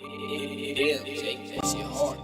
Damn, Jake, that shit hard.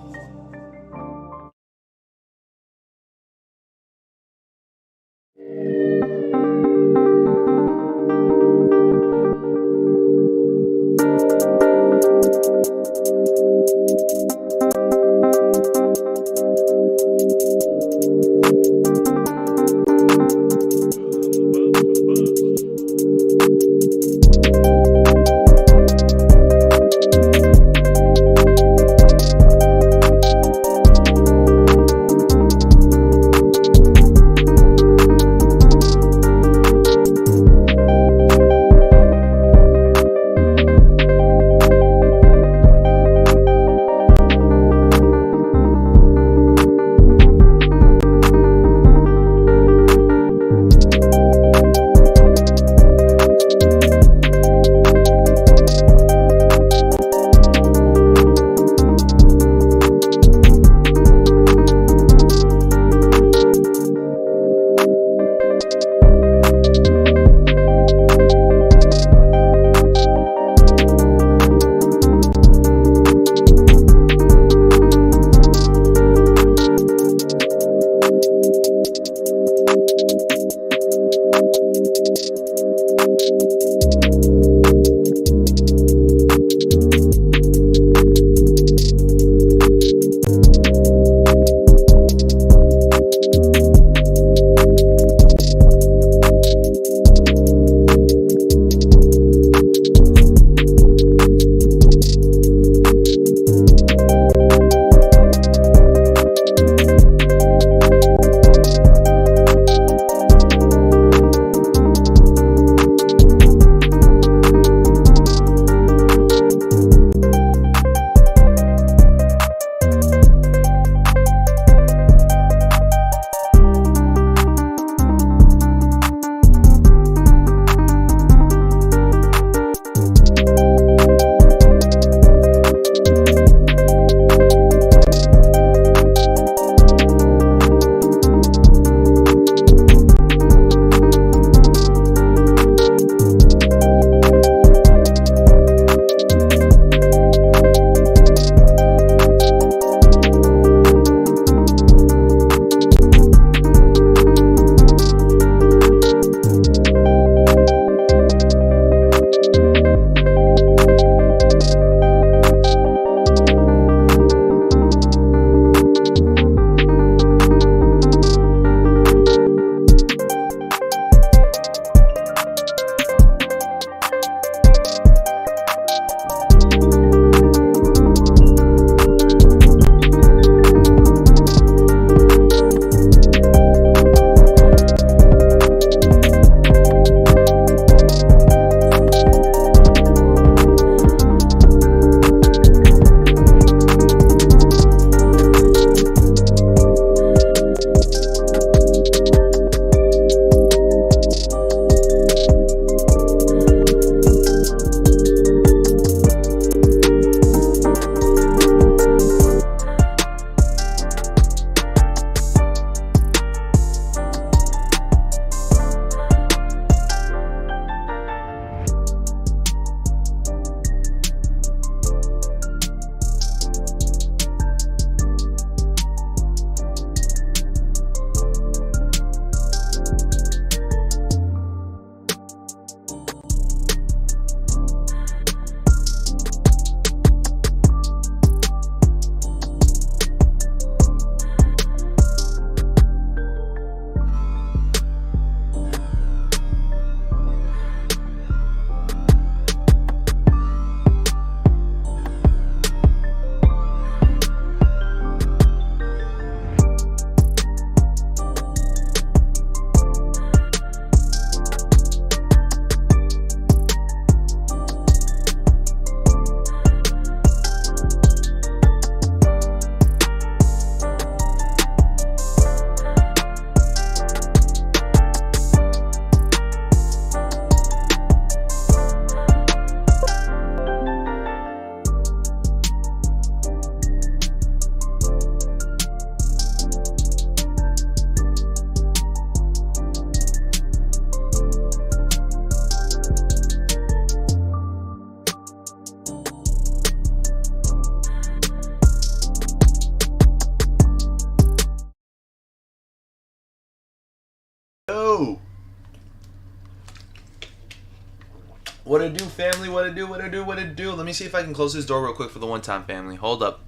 What it do, family? What it do? What it do? What it do? Let me see if I can close this door real quick for the one time, family. Hold up.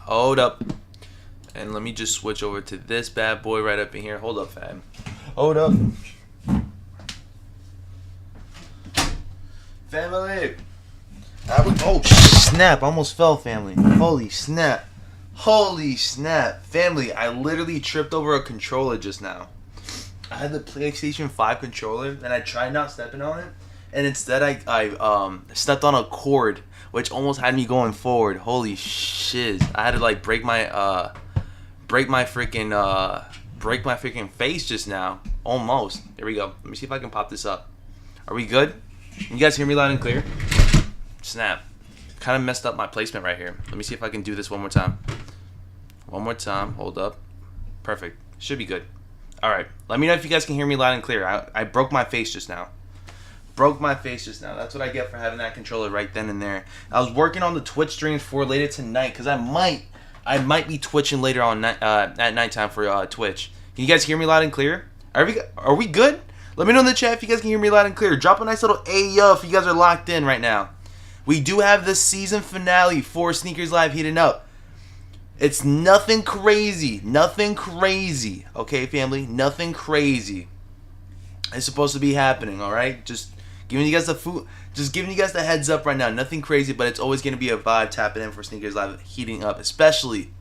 Hold up. And let me just switch over to this bad boy right up in here. Hold up, fam. Hold up. Family. Oh, snap. I almost fell, family. Holy snap. Holy snap. Family, I literally tripped over a controller just now. I had the PlayStation 5 controller, and I tried not stepping on it. And instead, I stepped on a cord, which almost had me going forward. Holy shiz! I had to like break my freaking face just now. Almost. Here we go. Let me see if I can pop this up. Are we good? Can you guys hear me loud and clear? Snap. Kind of messed up my placement right here. Let me see if I can do this one more time. One more time. Hold up. Perfect. Should be good. All right. Let me know if you guys can hear me loud and clear. I broke my face just now. Broke my face just now. That's what I get for having that controller right then and there. I was working on the Twitch streams for later tonight because I might be twitching later on at nighttime for Twitch. Can you guys hear me loud and clear? Are we good? Let me know in the chat if you guys can hear me loud and clear. Drop a nice little "Ayo" if you guys are locked in right now. We do have the season finale for Snkrs Live heating up. It's nothing crazy. Nothing crazy. Okay, family? Nothing crazy. It's supposed to be happening, alright? Just giving you guys the food. Just giving you guys the heads up right now. Nothing crazy, but it's always going to be a vibe tapping in for Snkrs Live heating up. Especially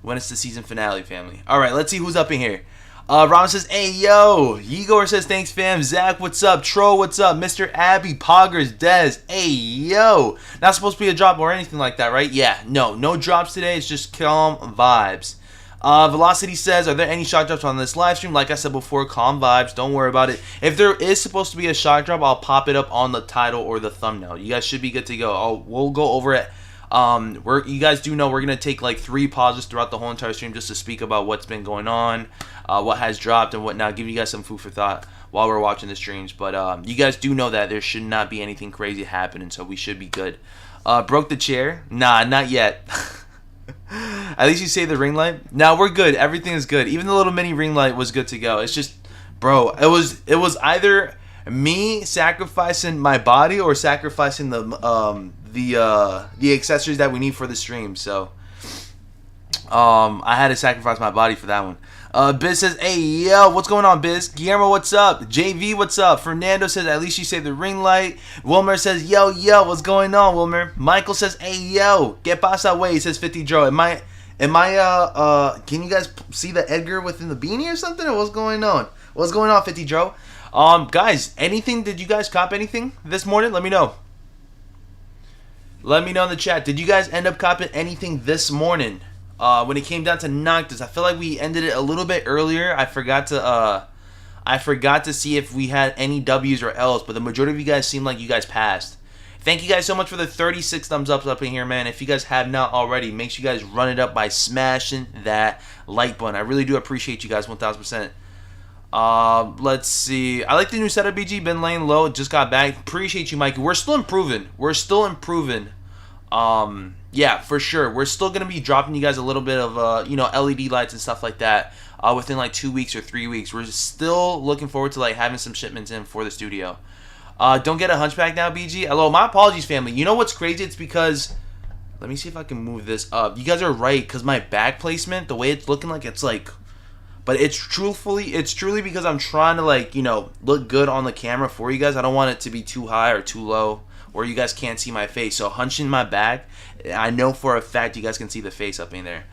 when it's the season finale, family. Alright, let's see who's up in here. Ron says, "Hey, yo." Igor says, "Thanks, fam." Zach, what's up? Tro, what's up? Mr. Abby, Poggers, Dez. Hey, yo. Not supposed to be a drop or anything like that, right? Yeah, no drops today. It's just calm vibes. Velocity says, "Are there any shock drops on this live stream?" Like I said before, calm vibes. Don't worry about it. If there is supposed to be a shock drop, I'll pop it up on the title or the thumbnail. You guys should be good to go. We'll go over it. You guys do know we're going to take like 3 pauses throughout the whole entire stream just to speak about what's been going on, what has dropped and whatnot, give you guys some food for thought while we're watching the streams. But you guys do know that there should not be anything crazy happening, so we should be good. Broke the chair? Nah, not yet. At least you saved the ring light? Nah, we're good. Everything is good. Even the little mini ring light was good to go. It's just, bro, it was either me sacrificing my body or sacrificing the accessories that we need for the stream. So I had to sacrifice my body for that one. Biz says, "Hey, yo, what's going on, Biz?" Guillermo, what's up? JV, what's up? Fernando says, "At least you saved the ring light." Wilmer says, yo, what's going on, Wilmer? Michael says, "Hey, yo, get pasa way." He says, 50 Joe. Am I can you guys see the Edgar within the beanie or something? Or what's going on? What's going on, 50 Joe? Guys, did you guys cop anything this morning? Let me know. Let me know in the chat. Did you guys end up copping anything this morning? When it came down to Noctis, I feel like we ended it a little bit earlier. I forgot to see if we had any W's or L's, but the majority of you guys seem like you guys passed. Thank you guys so much for the 36 thumbs up in here, man. If you guys have not already, make sure you guys run it up by smashing that like button. I really do appreciate you guys 1000%. Let's see. I like the new setup, BG. Been laying low. Just got back. Appreciate you, Mikey. We're still improving. Yeah, for sure. We're still going to be dropping you guys a little bit of, LED lights and stuff like that within like 2 weeks or 3 weeks. We're still looking forward to like having some shipments in for the studio. Don't get a hunchback now, BG. Hello, my apologies, family. You know what's crazy? It's because, let me see if I can move this up. You guys are right, because my bag placement, the way it's looking like, it's like, but it's truly because I'm trying to like, look good on the camera for you guys. I don't want it to be too high or too low where you guys can't see my face. So hunching my back, I know for a fact you guys can see the face up in there.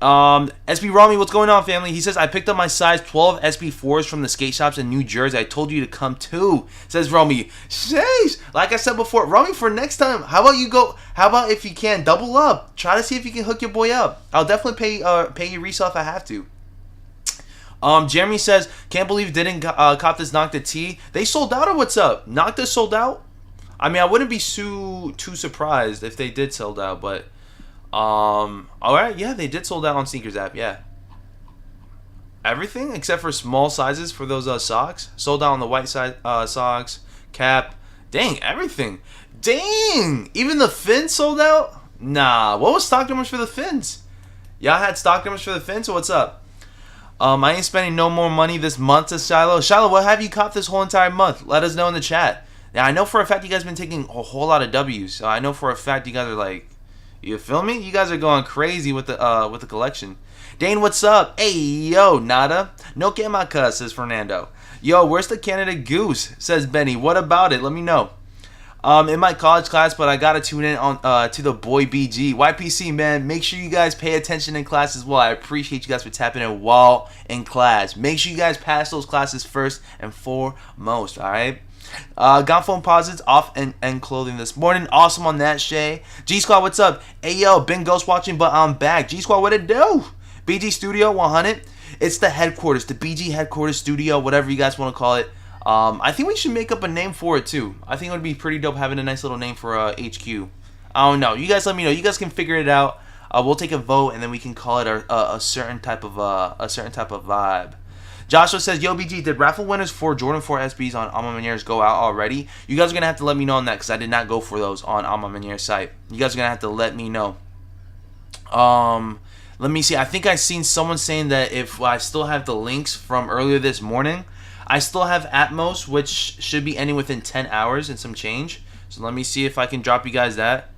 SB Rami, what's going on, family? He says, "I picked up my size 12 SB4s from the skate shops in New Jersey. I told you to come too," says Rami. Sheesh. Like I said before, Rami, for next time, how about if you can, double up. Try to see if you can hook your boy up. I'll definitely pay you resale if I have to. Jeremy says, "Can't believe didn't cop this Nocta T. They sold out or what's up? Nocta sold out? I mean, I wouldn't be too surprised if they did sold out, but alright, yeah, they did sold out on Snkrs app, yeah. Everything except for small sizes for those socks. Sold out on the white size socks, cap. Dang, everything. Dang! Even the fins sold out? Nah, what was stock numbers for the fins? Y'all had stock numbers for the fins, so what's up? I ain't spending no more money this month, says Shiloh. Shiloh, what have you copped this whole entire month? Let us know in the chat. Now, I know for a fact you guys been taking a whole lot of W's. So I know for a fact you guys are like, you feel me? You guys are going crazy with the collection. Dane, what's up? Hey, yo, nada. No que maca, says Fernando. Yo, where's the Canada Goose? Says Benny. What about it? Let me know. In my college class, but I gotta tune in on to the boy BG. YPC, man, make sure you guys pay attention in class as well. I appreciate you guys for tapping in while in class. Make sure you guys pass those classes first and foremost, alright? Got phone posits off and clothing this morning. Awesome on that, Shay. G Squad, what's up? Hey, yo, been ghost watching, but I'm back. G Squad, what it do? BG Studio 100. It's the headquarters, the BG headquarters studio, whatever you guys want to call it. I think we should make up a name for it too. I think it would be pretty dope having a nice little name for HQ. I don't know. You guys let me know. You guys can figure it out. We'll take a vote and then we can call it a certain type of vibe. Joshua says, "Yo BG, did raffle winners for Jordan 4 SBs on Alma Manier's go out already? You guys are gonna have to let me know on that because I did not go for those on Alma Manier's site. You guys are gonna have to let me know. Let me see. I think I seen someone saying that if I still have the links from earlier this morning. I still have Atmos, which should be ending within 10 hours and some change. So let me see if I can drop you guys that.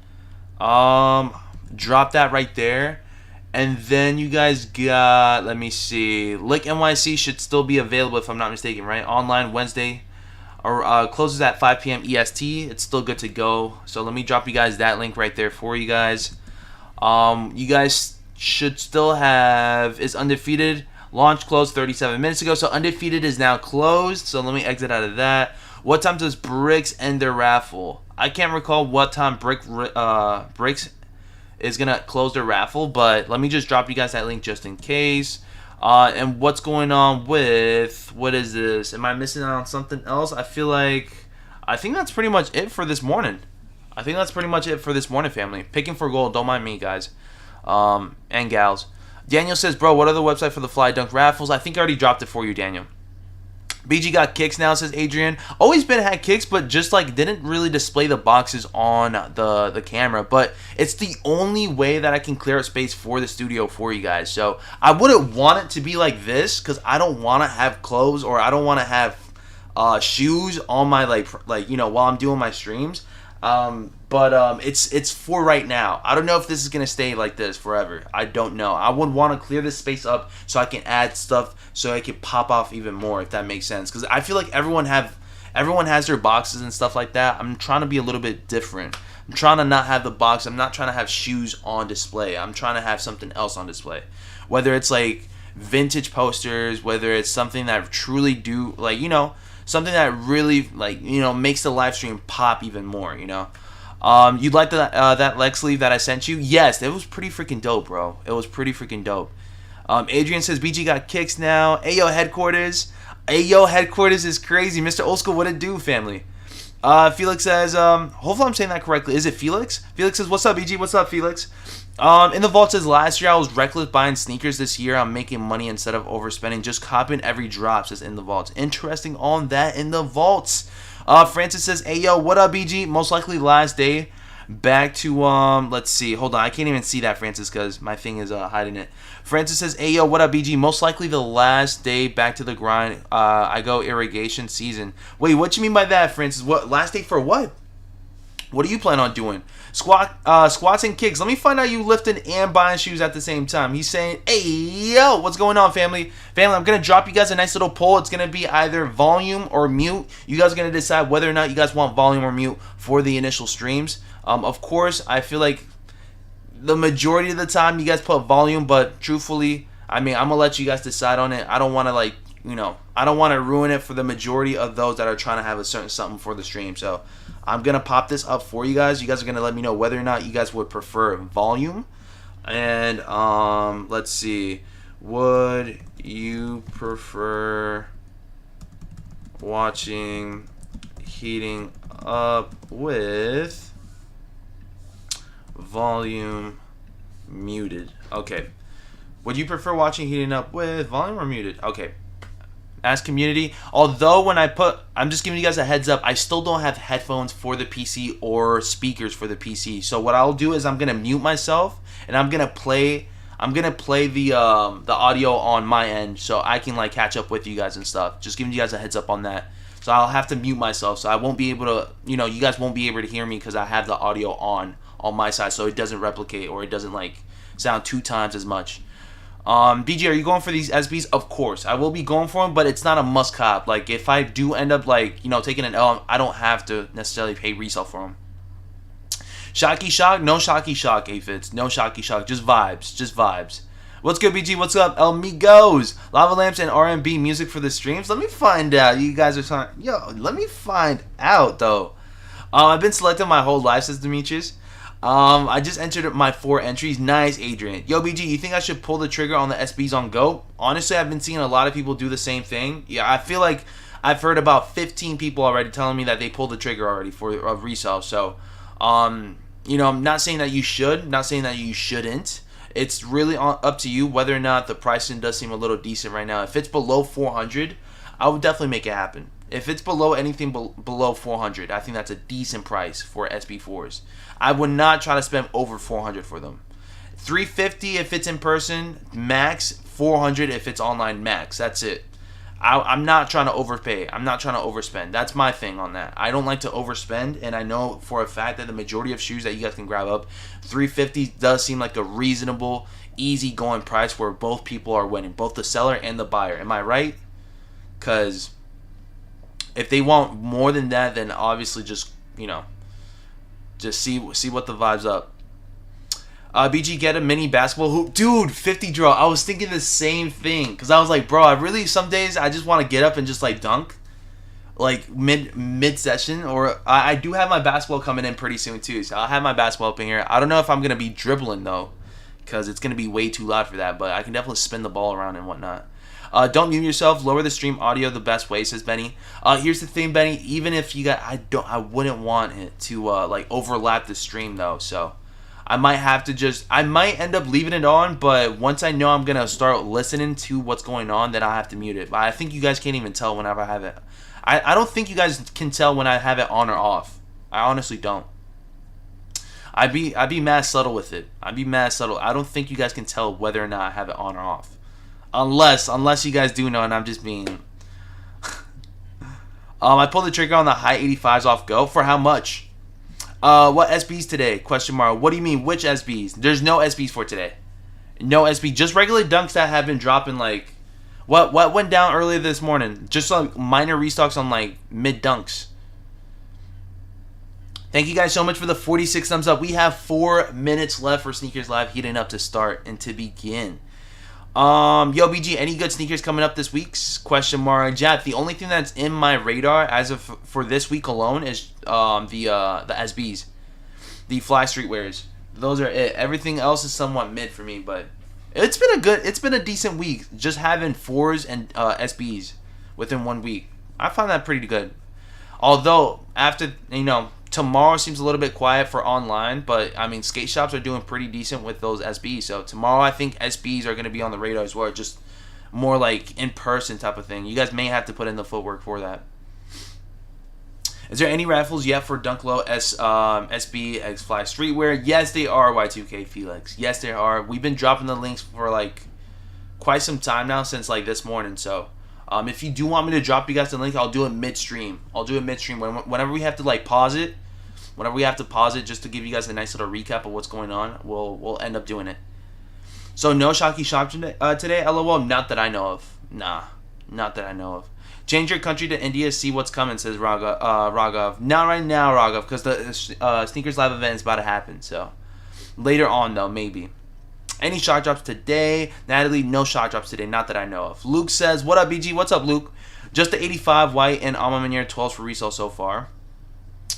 Drop that right there. And then you guys got, let me see, Lick NYC should still be available if I'm not mistaken, right? Online Wednesday, or closes at 5 p.m. EST. It's still good to go. So let me drop you guys that link right there for you guys. You guys should still have is Undefeated. Launch closed 37 minutes ago, so Undefeated is now closed. So let me exit out of that. What time does Bricks end their raffle? I can't recall what time Bricks is gonna close their raffle, but let me just drop you guys that link just in case. And what's going on with what is this? Am I missing out on something else? I think that's pretty much it for this morning. Family. Picking for gold. Don't mind me, guys, and gals. Daniel says, bro, what other website for the Fly Dunk raffles? I think I already dropped it for you, Daniel. BG got kicks now, says Adrian. Always been had kicks, but just like didn't really display the boxes on the camera. But it's the only way that I can clear up space for the studio for you guys. So I wouldn't want it to be like this because I don't want to have clothes or I don't want to have shoes on my like you know while I'm doing my streams. But it's for right now. I don't know if this is gonna stay like this forever. I don't know. I would want to clear this space up so I can add stuff so I can pop off even more, if that makes sense. Because I feel like everyone has their boxes and stuff like that. I'm trying to be a little bit different. I'm trying to not have the box. I'm not trying to have shoes on display. I'm trying to have something else on display. Whether it's like vintage posters, whether it's something that truly do like something that really like makes the live stream pop even more. You'd like that leg sleeve that I sent you? Yes, it was pretty freaking dope, bro. It was pretty freaking dope. Adrian says BG got kicks now. Ayo headquarters. Ayo headquarters is crazy. Mr. Old School, what it do, family? Felix says, hopefully I'm saying that correctly. Is it Felix? Felix says, what's up, BG? What's up, Felix? In the vault says, last year I was reckless buying sneakers. This year I'm making money instead of overspending. Just copying every drop, says in the vaults. Interesting on that in the vaults. Francis says, hey yo, what up, BG? Most likely last day back to let's see, hold on, I can't even see that, Francis, because my thing is hiding it. Francis says, hey yo, what up, BG? Most likely the last day back to the grind. I go irrigation season. Wait, what you mean by that, Francis? What last day for what? What do you plan on doing? Squats and kicks. Let me find out you lifting and buying shoes at the same time. He's saying, hey, yo, what's going on, family? Family, I'm going to drop you guys a nice little poll. It's going to be either volume or mute. You guys are going to decide whether or not you guys want volume or mute for the initial streams. Of course, I feel like the majority of the time you guys put volume, but truthfully, I mean, I'm going to let you guys decide on it. I don't want to I don't want to ruin it for the majority of those that are trying to have a certain something for the stream. So I'm going to pop this up for you guys. You guys are going to let me know whether or not you guys would prefer volume. And let's see. Would you prefer watching heating up with volume muted? Okay. Would you prefer watching heating up with volume or muted? Okay. Ask community. Although I'm just giving you guys a heads up, I still don't have headphones for the PC or speakers for the PC. So what I'll do is I'm gonna mute myself and I'm gonna play the audio on my end so I can like catch up with you guys and stuff. Just giving you guys a heads up on that. So I'll have to mute myself. So I won't be able to, you know, you guys won't be able to hear me because I have the audio on my side, so it doesn't replicate or it doesn't like sound 2 times as much. BG, are you going for these SBs? Of course, I will be going for them, but it's not a must cop. Like if I do end up like, you know, taking an L, I don't have to necessarily pay resale for them. Shocky shock? No shocky shock, Aphids. No shocky shock. Just vibes. Just vibes. What's good, BG? What's up, El Migos? Lava lamps and R&B music for the streams? Let me find out. You guys are talking. Yo, let me find out, though. I've been selecting my whole life, says Demetrius. I just entered my 4 entries. Nice, Adrian. Yo, BG, you think I should pull the trigger on the SBs on Go? Honestly, I've been seeing a lot of people do the same thing. Yeah, I feel like I've heard about 15 people already telling me that they pulled the trigger already for a resale. So, you know, I'm not saying that you should, not saying that you shouldn't. It's really up to you whether or not the pricing does seem a little decent right now. If it's below 400, I would definitely make it happen. If it's below anything below 400, I think that's a decent price for SB4s. I would not try to spend over 400 for them. 350 if it's in person, max. 400 if it's online, max. That's it. I'm not trying to overpay. I'm not trying to overspend. That's my thing on that. I don't like to overspend, and I know for a fact that the majority of shoes that you guys can grab up, 350 does seem like a reasonable, easy-going price where both people are winning, both the seller and the buyer. Am I right? Because if they want more than that, then obviously just, you know, just see what the vibe's up. BG, get a mini basketball hoop. Dude, 50 draw. I was thinking the same thing. Because I was like, bro, I really, some days I just want to get up and just like dunk. Like mid-session. Or I do have my basketball coming in pretty soon too. So I'll have my basketball up in here. I don't know if I'm going to be dribbling though. Because it's going to be way too loud for that. But I can definitely spin the ball around and whatnot. Don't mute yourself. Lower the stream audio the best way, says Benny. Here's the thing, Benny. Even if you got, I wouldn't want it to like overlap the stream though. So I might have to I might end up leaving it on, but once I know I'm going to start listening to what's going on, then I'll have to mute it. But I think you guys can't even tell whenever I have it. I don't think you guys can tell when I have it on or off. I honestly don't. I'd be mad subtle with it. I'd be mad subtle. I don't think you guys can tell whether or not I have it on or off. Unless you guys do know and I'm just being... I pulled the trigger on the high 85s off Go. For how much? What SBs today? Question mark. What do you mean, which SBs? There's no SBs for today. No SB. Just regular dunks that have been dropping like... What went down earlier this morning? Just like minor restocks on like mid dunks. Thank you guys so much for the 46 thumbs up. We have 4 minutes left for Sneakers Live heating up to start and to begin. Yo, BG, any good sneakers coming up this week? Question mark. Jap, the only thing that's in my radar as of for this week alone is the SBs, the Fly Streetwears. Those are it. Everything else is somewhat mid for me, but it's been a decent week just having 4s and SBs within 1 week. I found that pretty good. Although after, you know, tomorrow seems a little bit quiet for online, but I mean skate shops are doing pretty decent with those SBs. So tomorrow I think SBs are going to be on the radar as well, just more like in person type of thing. You guys may have to put in the footwork for that. Is there any raffles yet for Dunk Low SB X Fly Streetwear? Yes, they are, Y2K Felix. Yes, they are. We've been dropping the links for like quite some time now, since like this morning. So if you do want me to drop you guys the link, I'll do it midstream. Whenever we have to like pause it. Whenever we have to pause it just to give you guys a nice little recap of what's going on, we'll end up doing it. So no Shocky Shop today? LOL, not that I know of. Nah, not that I know of. Change your country to India, see what's coming, says Raghav. Not right now, Raghav, because the Sneakers Live event is about to happen. So later on, though, maybe. Any shot drops today? Natalie, no shot drops today, not that I know of. Luke says, what up, BG? What's up, Luke? Just the 85 white and Alma Manier 12s for resale so far.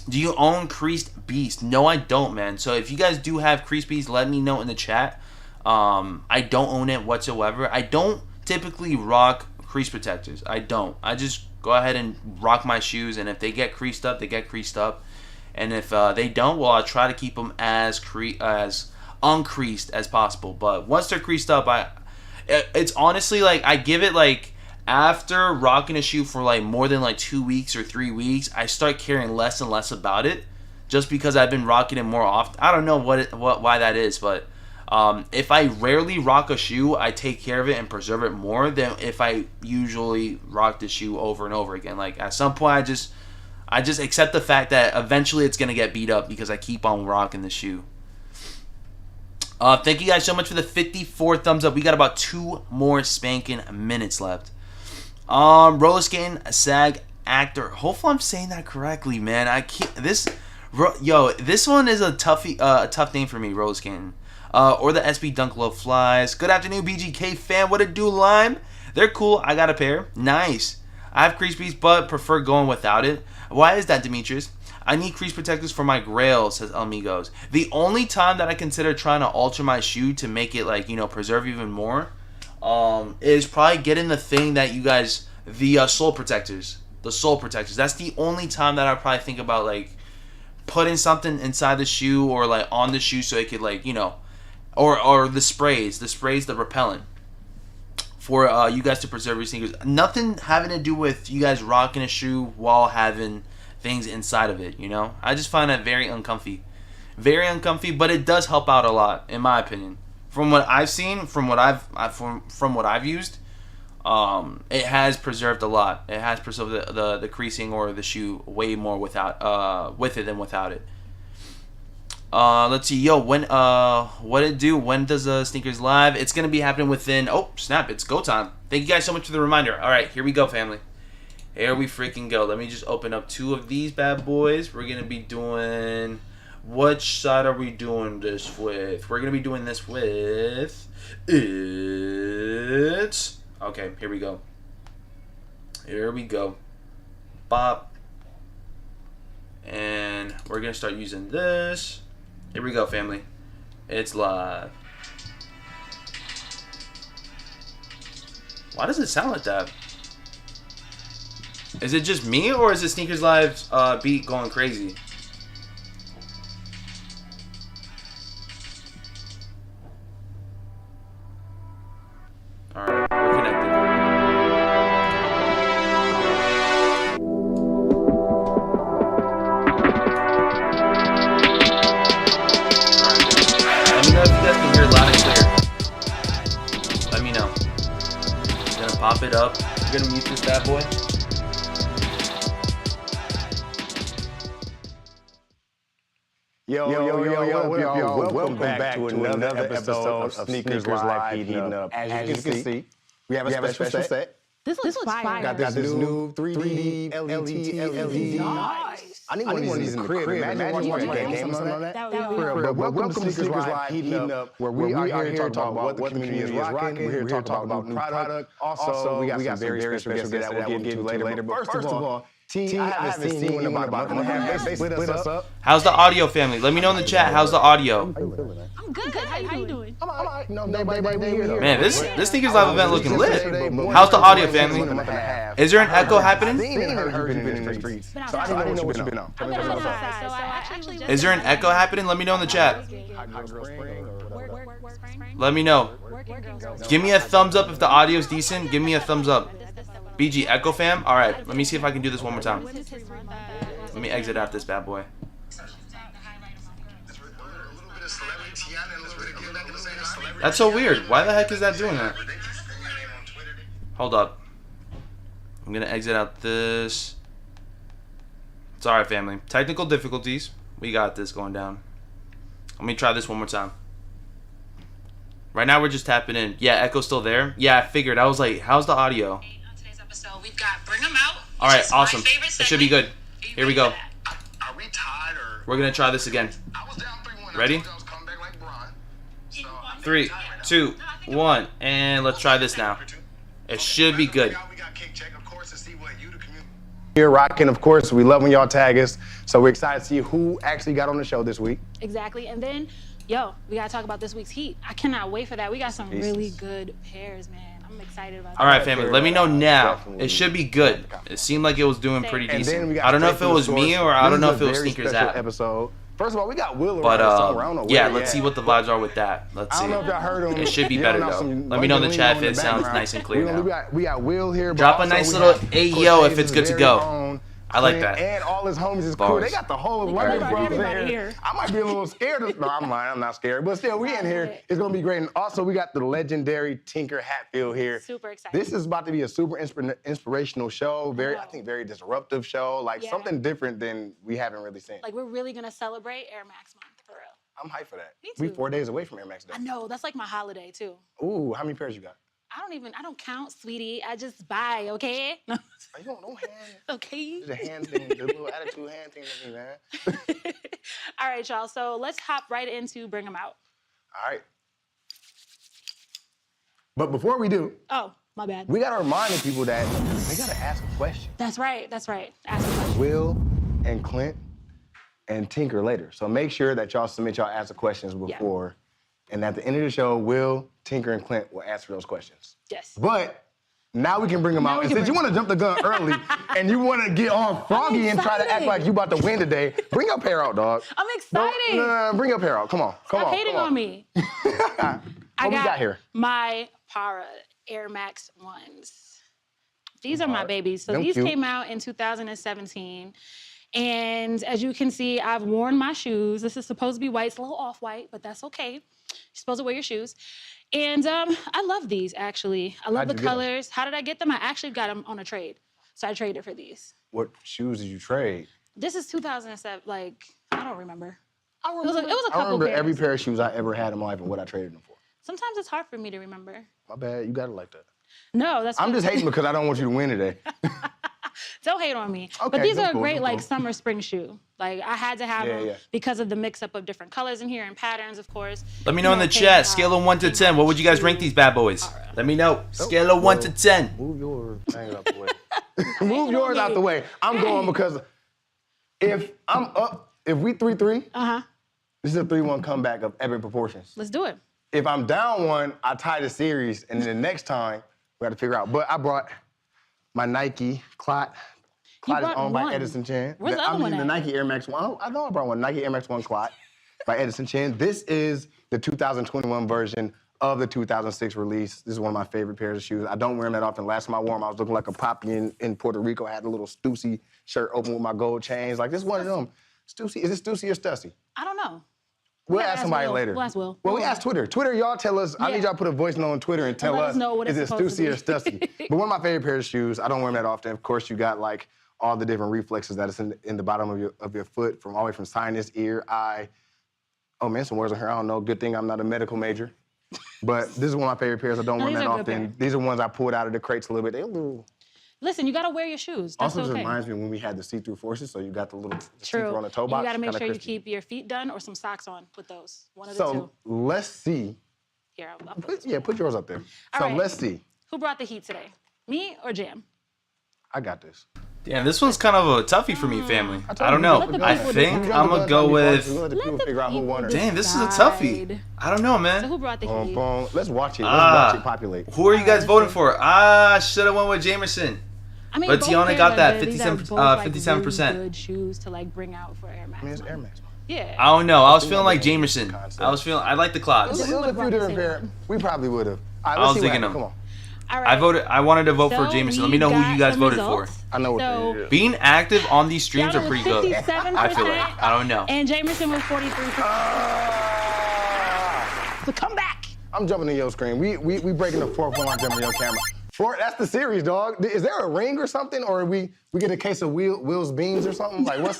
Do you own Creased Beast? No, I don't, man. So if you guys do have Creased Beast, let me know in the chat. I don't own it whatsoever. I don't typically rock crease protectors. I don't. I just go ahead and rock my shoes, and if they get creased up, they get creased up. And if they don't, well, I'll try to keep them as uncreased as possible. But once they're creased up, it's honestly like I give it like, after rocking a shoe for like more than like 2 weeks or 3 weeks, I start caring less and less about it, just because I've been rocking it more often. I don't know why that is, but If I rarely rock a shoe, I take care of it and preserve it more than if I usually rock the shoe over and over again. Like at some point, I just accept the fact that eventually it's gonna get beat up because I keep on rocking the shoe. Thank you guys so much for the 54 thumbs up. We got about 2 more spanking minutes left. Roller skating sag actor. Hopefully I'm saying that correctly, man. I can't. This one is a tough name for me. Roller skating. Or the SB Dunk Low Flies. Good afternoon, BGK fan. What it do, Lime? They're cool. I got a pair. Nice. I have crease beats, but prefer going without it. Why is that, Demetrius? I need crease protectors for my grail, says Amigos. The only time that I consider trying to alter my shoe to make it, like, preserve even more, is probably getting the thing that you guys, the sole protectors. The sole protectors. That's the only time that I probably think about, like, putting something inside the shoe or, like, on the shoe so it could, like, or the sprays, the repellent for you guys to preserve your sneakers. Nothing having to do with you guys rocking a shoe while having things inside of it, I just find that very uncomfy, but it does help out a lot, in my opinion. From what I've seen, from what I've used, it has preserved a lot. It has preserved the creasing or the shoe way more with it than without it. Let's see, what it do? When does Snkrs live? It's gonna be happening within. Oh snap! It's go time. Thank you guys so much for the reminder. All right, here we go, family. Here we freaking go. Let me just open up 2 of these bad boys. We're gonna be doing. Which side are we doing this with? We're gonna be doing this with. It's okay. Here we go. Here we go. Bop. And we're gonna start using this. Here we go, family. It's live. Why does it sound like that? Is it just me, or is the Snkrs Live's beat going crazy? Alright, we're connected. Let me know if you guys can hear loud and clear. Let me know. I'm gonna pop it up. I'm gonna mute this bad boy. Yo, what up, y'all? Welcome back to another episode of Snkrs Live Heating Up. As you can see, we have a special set. This looks fire. Got this new 3D LED. Nice. I need one of these in the crib. Imagine watching a game or something like that. But welcome to Snkrs Live Heating Up, where we are here to talk about what the community is rocking. We're here to talk about new product. Also, we got some very special guests that we'll get into later. But first of all, T, I haven't seen you in about a month and a half. They split us up. How's the audio, family? Let me know in the chat. How's the audio? I'm good. How you doing? I'm all right. Day by day, we here. Man, this Snkrs Live event looking lit. How's the audio, family? Is there an echo happening? So I didn't know what you've been on. Is there an echo happening? Let me know in the chat. Let me know. Give me a thumbs up if the audio is decent. Give me a thumbs up. BG Echo fam? Alright, let me see if I can do this one more time. Let me exit out this bad boy. That's so weird. Why the heck is that doing that? Hold up. I'm gonna exit out this. It's alright, family. Technical difficulties. We got this going down. Let me try this one more time. Right now we're just tapping in. Yeah, Echo's still there. Yeah, I figured. I was like, how's the audio? We've got Bring 'Em Out. All right, awesome. It should be good. Here we go. Are we tied or? We're gonna try this again. I was down 3-1. Ready? 3, 2, 1, and let's try this now. It should be good. Here rocking, of course. We love when y'all tag us. So we're excited to see who actually got on the show this week. Exactly, and then, we gotta talk about this week's heat. I cannot wait for that. We got some really good pairs, man. I'm excited about that. All right, family. Let me know now. It should be good. It seemed like it was doing pretty decent. I don't know if it was me or I don't know if it was Snkrs app. Episode. First of all, we got Will but yeah, let's see what the vibes are with that. Let's see. I don't know if y'all heard him. It should be better though. Let me know in the chat if it sounds nice and clear now. We got Will here. Drop a nice little "Hey yo" if it's good to go. I like that. And all his homies is cool. Bars. They got the whole got London brothers in everybody here. here. I might be a little scared. No, I'm lying. I'm not scared. But still, we in here. It's going to be great. And also, we got the legendary Tinker Hatfield here. Super excited. This is about to be a super inspirational show. I think, very disruptive show. Like, something different than we haven't really seen. Like, we're really going to celebrate Air Max month, for real. I'm hyped for that. Me too. We 4 days away from Air Max Day. I know. That's like my holiday, too. Ooh, how many pairs you got? I don't count, sweetie. I just buy, okay? No. You don't hand. Okay. The hand thing, the little attitude hand thing to me, man. All right, y'all. So let's hop right into Bring 'em Out. All right. But before we do, Oh, my bad. we gotta remind the people that they gotta ask a question. That's right. Ask a question. Will and Clint and Tinker later. So make sure that y'all submit y'all answer questions before. And at the end of the show, Will, Tinker, and Clint will answer those questions. Yes. But now we can bring them out. And since you want to jump the gun early and you want to get all froggy and try to act like you about to win today, bring your pair out, dog. I'm excited. No, bring your pair out. Come on. Stop hating on me. What we got here? My Para Air Max 1s. These are my babies. So these cute. came out in 2017. And as you can see, I've worn my shoes. This is supposed to be white. It's a little off-white, but that's okay. You're supposed to wear your shoes. And I love these, actually. I love the colors. How did I get them? I actually got them on a trade. So I traded for these. What shoes did you trade? This is 2007. Like, I don't remember. I It was a couple I remember pairs. every pair of shoes I ever had in my life and what I traded them for. Sometimes it's hard for me to remember. My bad. You got it like that. No, that's I'm fine. just hating because I don't want you to win today. Don't hate on me. Okay, But these are a cool, great, cool. like, summer, spring shoe. Like, I had to have them yeah. because of the mix-up of different colors in here and patterns, of course. Let me know in the chat, scale of 1 to 10. What would you guys rank these bad boys? Let me know. Scale of 1 to 10. Move your thing out the way. Move yours out the way. I'm going because if I'm up, if we 3-3, this is a 3-1 comeback of epic proportions. Let's do it. If I'm down 1, I tie the series, and then the next time, we got to figure out. But I brought my Nike Clot. Clot is brought owned one. by Edison Chen. Where's the other one the at? Nike Air Max 1. I know I brought one. Nike Air Max 1 Clot by Edison Chen. This is the 2021 version of the 2006 release. This is one of my favorite pairs of shoes. I don't wear them that often. Last time I wore them, I was looking like a poppy in Puerto Rico. I had a little Stussy shirt open with my gold chains. Like, this is one of them. Stussy, is it Stussy or Stussy? I don't know. We'll gotta ask ask somebody Will. later. We'll ask Will. Well, we asked Twitter. Twitter, y'all tell us. I need y'all to put a voice note on Twitter and tell let us, us know what is it's it supposed to Stussy or be. Stussy? But one of my favorite pairs of shoes. I don't wear them that often. Of course, you got like all the different reflexes that is in the bottom of your foot, from all the way from sinus, ear, eye. Oh man, some words on here. I don't know. Good thing I'm not a medical major. But this is one of my favorite pairs. I don't wear them these that are good often. pairs. These are ones I pulled out of the crates a little bit. They're a little. Listen, you gotta wear your shoes. That's Also, okay. it reminds me when we had the see-through forces, so you got the little True. see-through on the toe box. You gotta make kinda sure you crispy. keep your feet done or some socks on with those. One of the So two. let's see. Here, I'll put this. Put yours up there. All So right. let's see. Who brought the heat today? Me or Jam? I got this. Damn, this one's kind of a toughie for me, family. told I don't you, know. let the I people think decide. I'm gonna go with. Let the people figure out who won it. Damn, this is a decide. toughie. I don't know, So man. who brought the Boom, heat? boom. Let's watch it. Let's watch it populate. Who are you guys voting for? Should have went with Jamerson. I mean, But both Tiana pairs got are that good. These are 57%, both, like, 57%. Really good shoes to like bring out for Air Max. I mean, it's Air Max. Yeah. I don't know. I was feeling like Jamerson. I like the It clogs. was a would've few brought the different same pairs. one. We probably would have. I was Let's see what thinking happens. them. Come on. All right. I wanted to vote for So Jamerson. Let we me know who got you guys some voted results. for. I know what So- they did. Being active on these streams Tiana are pretty was good. 57%. I feel like. I don't know. And Jamerson was 43%. So come back. I'm jumping in your screen. We breaking the fourth one. I'm jumping in your camera. That's the series, dog. Is there a ring or something, or we get a case of Will's beans or something? Like, what's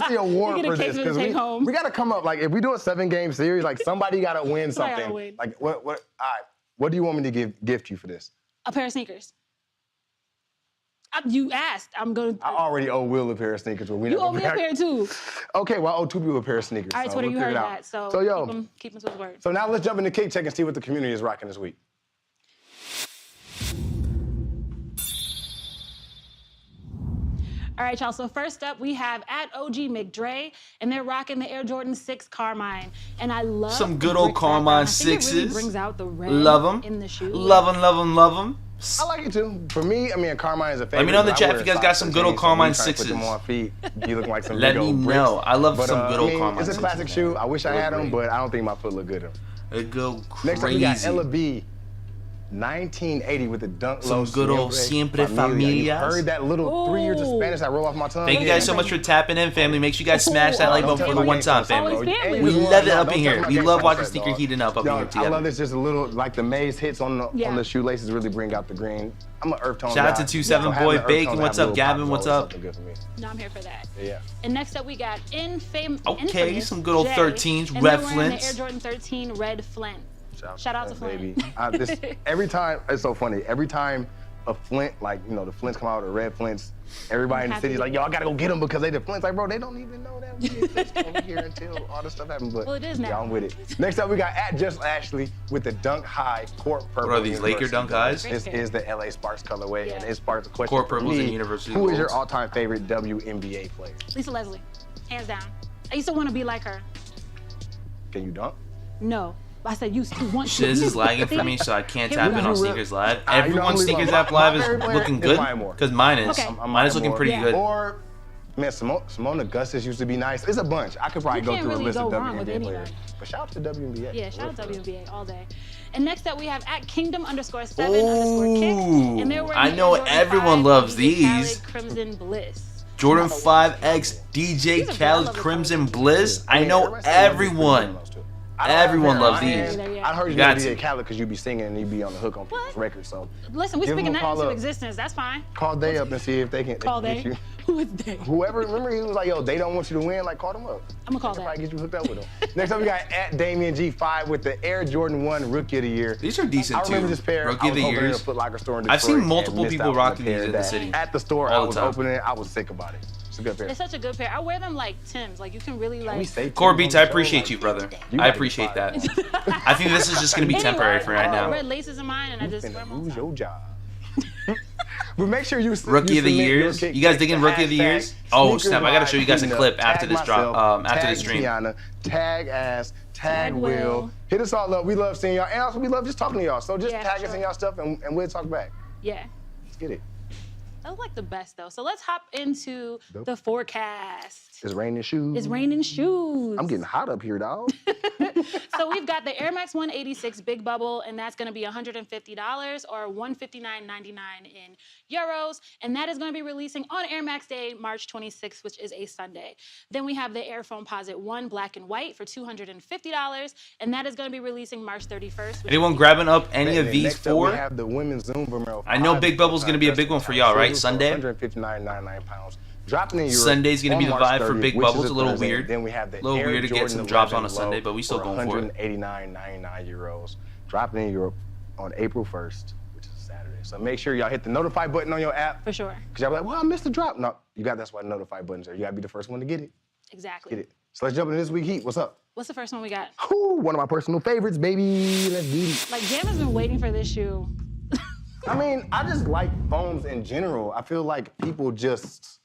the award We get a for case this? of it to take home. we got to come up. Like, if we do a 7-game series, like somebody got to win Somebody something. gotta win. Like, what? All right. What do you want me to gift you for this? A pair of sneakers. You asked. I'm going to. I already owe Will a pair of sneakers. But we You not owe me a gonna- pair too. Okay, well, I owe 2 people a pair of sneakers. All right, so Twitter, we'll you figure heard it out. that. So, yo, keep him to his word. So now let's jump into Kick Check and see what the community is rocking this week. All right, y'all. So first up, we have at OG McDre, and they're rocking the Air Jordan 6 Carmine. And I love Some the good old brick Carmine background. I think it really 6s. brings out the red Love them. in the shoe. Love them. I like it too. For me, I mean, Carmine is a favorite. Let me know in the but I chat wear if you guys size got some good old 13, so Carmine when you try to put them 6s. on feet, you look like some Let big me old bricks. know. I love But, some good old I mean, Carmine it's a 6s, classic man. shoe. I wish I They look had them, great. but I don't think my foot look good in them. It go crazy. Next up, we got Ella B. 1980 with the dunk Some low. good old Siempre Familias. You heard that little 3 years of Spanish that rolled off my tongue? Thank you guys so much for tapping in, family. Make sure you guys smash that like button for the one time, family. We love it up in here. We love watching sneaker heating up in here together. I love this. Just a little, like the maze hits on the shoelaces really bring out the green. I'm an earth tone Shout out to 27 Boy Bacon. What's up, Gavin? What's up? No, I'm here for that. Yeah. And next up we got Okay, some good old 13s, and red they're wearing the Flints. Air Jordan 13 red Flint. Shout out to Flint. Baby. Every time, it's so funny. Every time a Flint, like, you know, the Flints come out, the red Flints, everybody in the city's like, yo, I gotta go get them because they the Flints. Like, bro, they don't even know that we exist over here until all this stuff happened. But well, it is now. Y'all with it. Next up, we got @JustAshley with the Dunk High Court Purple. What are these, Laker Dunk Highs? This is the LA Sparks colorway, and it sparks a question Court for Purples me. and University Who is your Golds. all-time favorite WNBA player? Lisa Leslie, hands down. I used to want to be like her. Can you dunk? No. I said you want to. Shiz is lagging for me, so I can't tap in on Snkrs Live. you know, Everyone's I'm leaving Snkrs my- app live my is favorite player looking is good, Maya Moore. because mine is. Okay. Mine is looking pretty good. Or, man, Simone Augustus used to be nice. It's a bunch. I could probably You go can't through really a list go of wrong with WNBA anybody. players. But shout out to the WNBA. Yeah, shout out to WNBA all day. And next up we have @Kingdom_7_kick. And they're wearing I the know Air Jordan everyone 5 loves DJ these. Khaled Crimson Bliss. Jordan 5X DJ Khaled Crimson Bliss. I know everyone. Everyone loves these. I heard you got got to. DJ Khaled because you be singing and you be on the hook on people's records. So Listen, we're Give speaking them a that call into up. existence. That's fine. call they up and see if they can Call get they. you. Who is they? Whoever, remember he was like, yo, they don't want you to win. Like, call them up. I'm gonna call They that. probably get you hooked up with them. Next up, we got @DamianG5 with the Air Jordan 1 Rookie of the Year. These are decent I remember too. this pair. Rookie of the I was opening Years. a Foot Locker store in I've seen Detroit multiple and missed people out on rocking a pair these in the that city. At the store, All I the was time. opening it. I was sick about it. It's a good pair. It's such a good pair. I wear them like Timbs. Like you can really like. We say Core Tim's Beats, on I the show, appreciate like, you, brother. you I gotta appreciate get that. fired. I think this is just gonna be temporary for right I now. wear laces in mine and I just wear Finna them all lose the time. your job. But make sure you Rookie of the submit your Years. kick You guys text digging to Rookie of the Years? Oh snap! I gotta show you guys a #SnapsLiveHeatingUp. clip after Tag this drop. myself, After tag this stream. Tiana, tag Ass, tag Tag Will. Will. Hit us all up. We love seeing y'all, and also we love just talking to y'all. So just Yeah, tag for us in sure. y'all stuff, and we'll talk back. Yeah. Let's get it. That was like the best though. So let's hop into the forecast. It's raining shoes. It's raining shoes. I'm getting hot up here, dog. So we've got the Air Max 186 Big Bubble, and that's going to be $150 or $159.99 in euros, and that is going to be releasing on Air Max Day, March 26th, which is a Sunday. Then we have the Air Foamposite 1 Black and White for $250, and that is going to be releasing March 31st. Anyone grabbing up any of And these next up, four? we have the women's Zoom Vomero I know 5 Big Bubble's gonna be a big one for y'all, right? Sunday? 159.99 pounds. Dropping in Europe. Sunday's gonna be on the March vibe for 30th, Big which is Bubbles. A little Thursday. weird. Then we have the Little Air weird to get Jordan some drops 11 on a Sunday, low but we still for going for it. 189.99 euros. Dropping in Europe on April 1st, which is Saturday. So make sure y'all hit the notify button on your app. For sure. Because y'all be like, well, I missed the drop. No, you got that's why the notify button's there. You gotta be the first one to get it. Exactly. Get it. So let's jump into this week heat. What's up? What's the first one we got? Whew, one of my personal favorites, baby. Let's get it. Like, Jam has been waiting for this shoe. I mean, I just like foams in general. I feel like people just,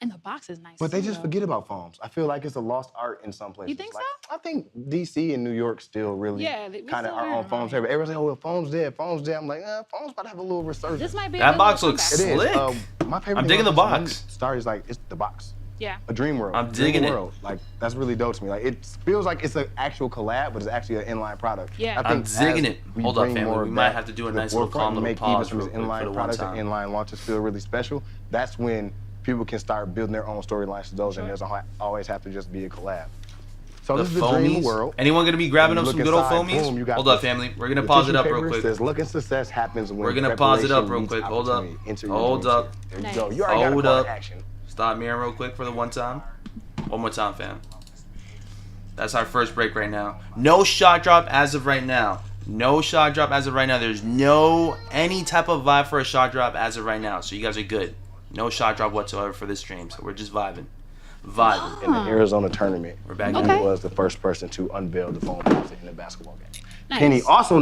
And the box is nice. but they too, just though. forget about foams. I feel like it's a lost art in some places. You think like, so? I think DC and New York still really Yeah, we kind of still are wear on them, foams. right? Everyone's like, oh, well, foams dead, foams dead. I'm like, foams about to have a little resurgence. This might be a That good box little looks comeback. It is. slick. My favorite I'm thing digging about the this box. one Star is like, it's the box. Yeah. A dream world. I'm Dream digging it. world. Like, that's really dope to me. Like, it feels like it's an actual collab, but it's actually an inline product. Yeah. I I'm think digging as it. we Hold up, bring family. more We of might that have to do a to the nice little forefront calm and little make pause even real some quick for inline the one products and time. inline launches feel really special. That's when people can start building their own storylines to those, and there's always have to just be a collab. So The this is the dream foamies. world. Anyone gonna be grabbing up Look some good old inside, foamies? boom, you got Hold up, the- family. We're gonna the pause it tissue up real paper quick. says, look and success happens when We're gonna pause it up preparation real meets quick. Hold up. opportunity. Enter your Hold dream up. team. There you Nice. go. You already Hold got a call up. to action. Stop mirroring real quick for the one time. One more time, fam. That's our first break right now. No shot drop as of right now. No shot drop as of right now. There's no any type of vibe for a shot drop as of right now. So you guys are good. No shot drop whatsoever for this stream. So we're just vibing. Vibing. In the Arizona tournament, We're back he in. Okay. was the first person to unveil the foam posite in the basketball game. Nice. Kenny also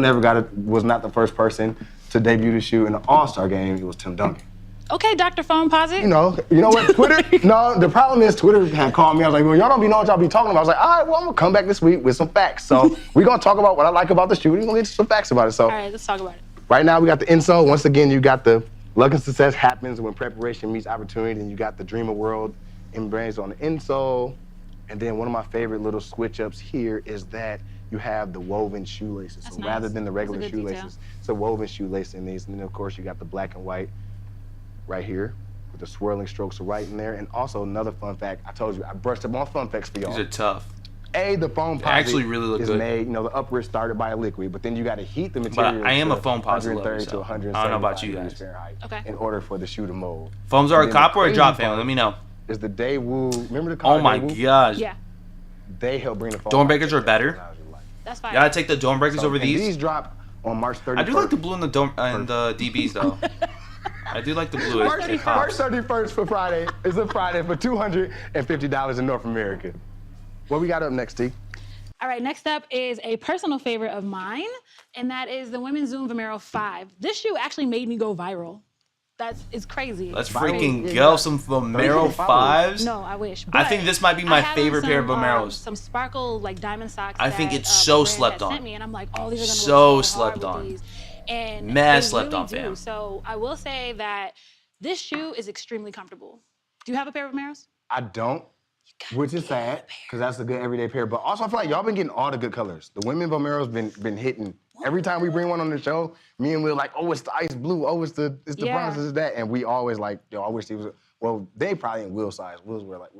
was not the first person to debut the shoe in the All-Star game. It was Tim Duncan. Okay, Dr. Foamposite. You know what, Twitter? No, the problem is Twitter had called me. I was like, well, y'all don't be knowing what y'all be talking about. I was like, all right, well, I'm gonna come back this week with some facts. So we're gonna talk about what I like about the shoe. We're gonna get some facts about it. So All right, let's talk about it. right now we got the insole. Once again, you got the luck and success happens when preparation meets opportunity, and you got the dreamer world embraced on the insole. And then one of my favorite little switch ups here is that you have the woven shoelaces. That's So nice. rather than the That's a regular good detail. shoelaces, it's a woven shoelace in these. And then of course you got the black and white right here with the swirling strokes right in there. And also another fun fact, I told you, I brushed up on fun facts for y'all. These are tough. The foam posit actually really look is good. made, you know, the upper started by a liquid, but then you got to heat the material. But I am to a foam posit lover, 130 to so 175 I don't know about you degrees guys. Fahrenheit Okay. in order for the shoe to mold. Foams are And a then the cop or a crazy drop, fam? part Let me know. Is the Daewoo, remember the car? Oh my Daewoo? gosh. Yeah, They help bring the foam. Dorm posit breakers are to better? the life. that's fine. You gotta take the dome breakers So, over and these. These drop on March 31st. I do like the blue and the dome and the DBs though. I do like the blue. March It pops. 31st for Friday is a Friday for $250 in North America. What we got up next, T? All right, next up is a personal favorite of mine, and that is the women's Zoom Vomero 5. This shoe actually made me go viral. It's crazy. Let's It's crazy. freaking go. Some Vomero 5s. No, I wish. I But think this might be my I had on favorite pair of some, Vomeros. Some sparkle like diamond socks. I think that, it's the so brand slept had on. Sent me, and I'm like, oh, these are gonna So look so hard slept with on. these. And Mad they slept really on, do. fam. So I will say that this shoe is extremely comfortable. Do you have a pair of Vomeros? I don't, which is sad, because that's a good everyday pair. But also, I feel like y'all been getting all the good colors. The women Vomero's been hitting. Every time we bring one on the show, me and Will like, oh, it's the ice blue, oh, it's the Yeah. bronze, it's that. And we always like, yo, I wish he was, well, they probably in Will's size. Will's we're like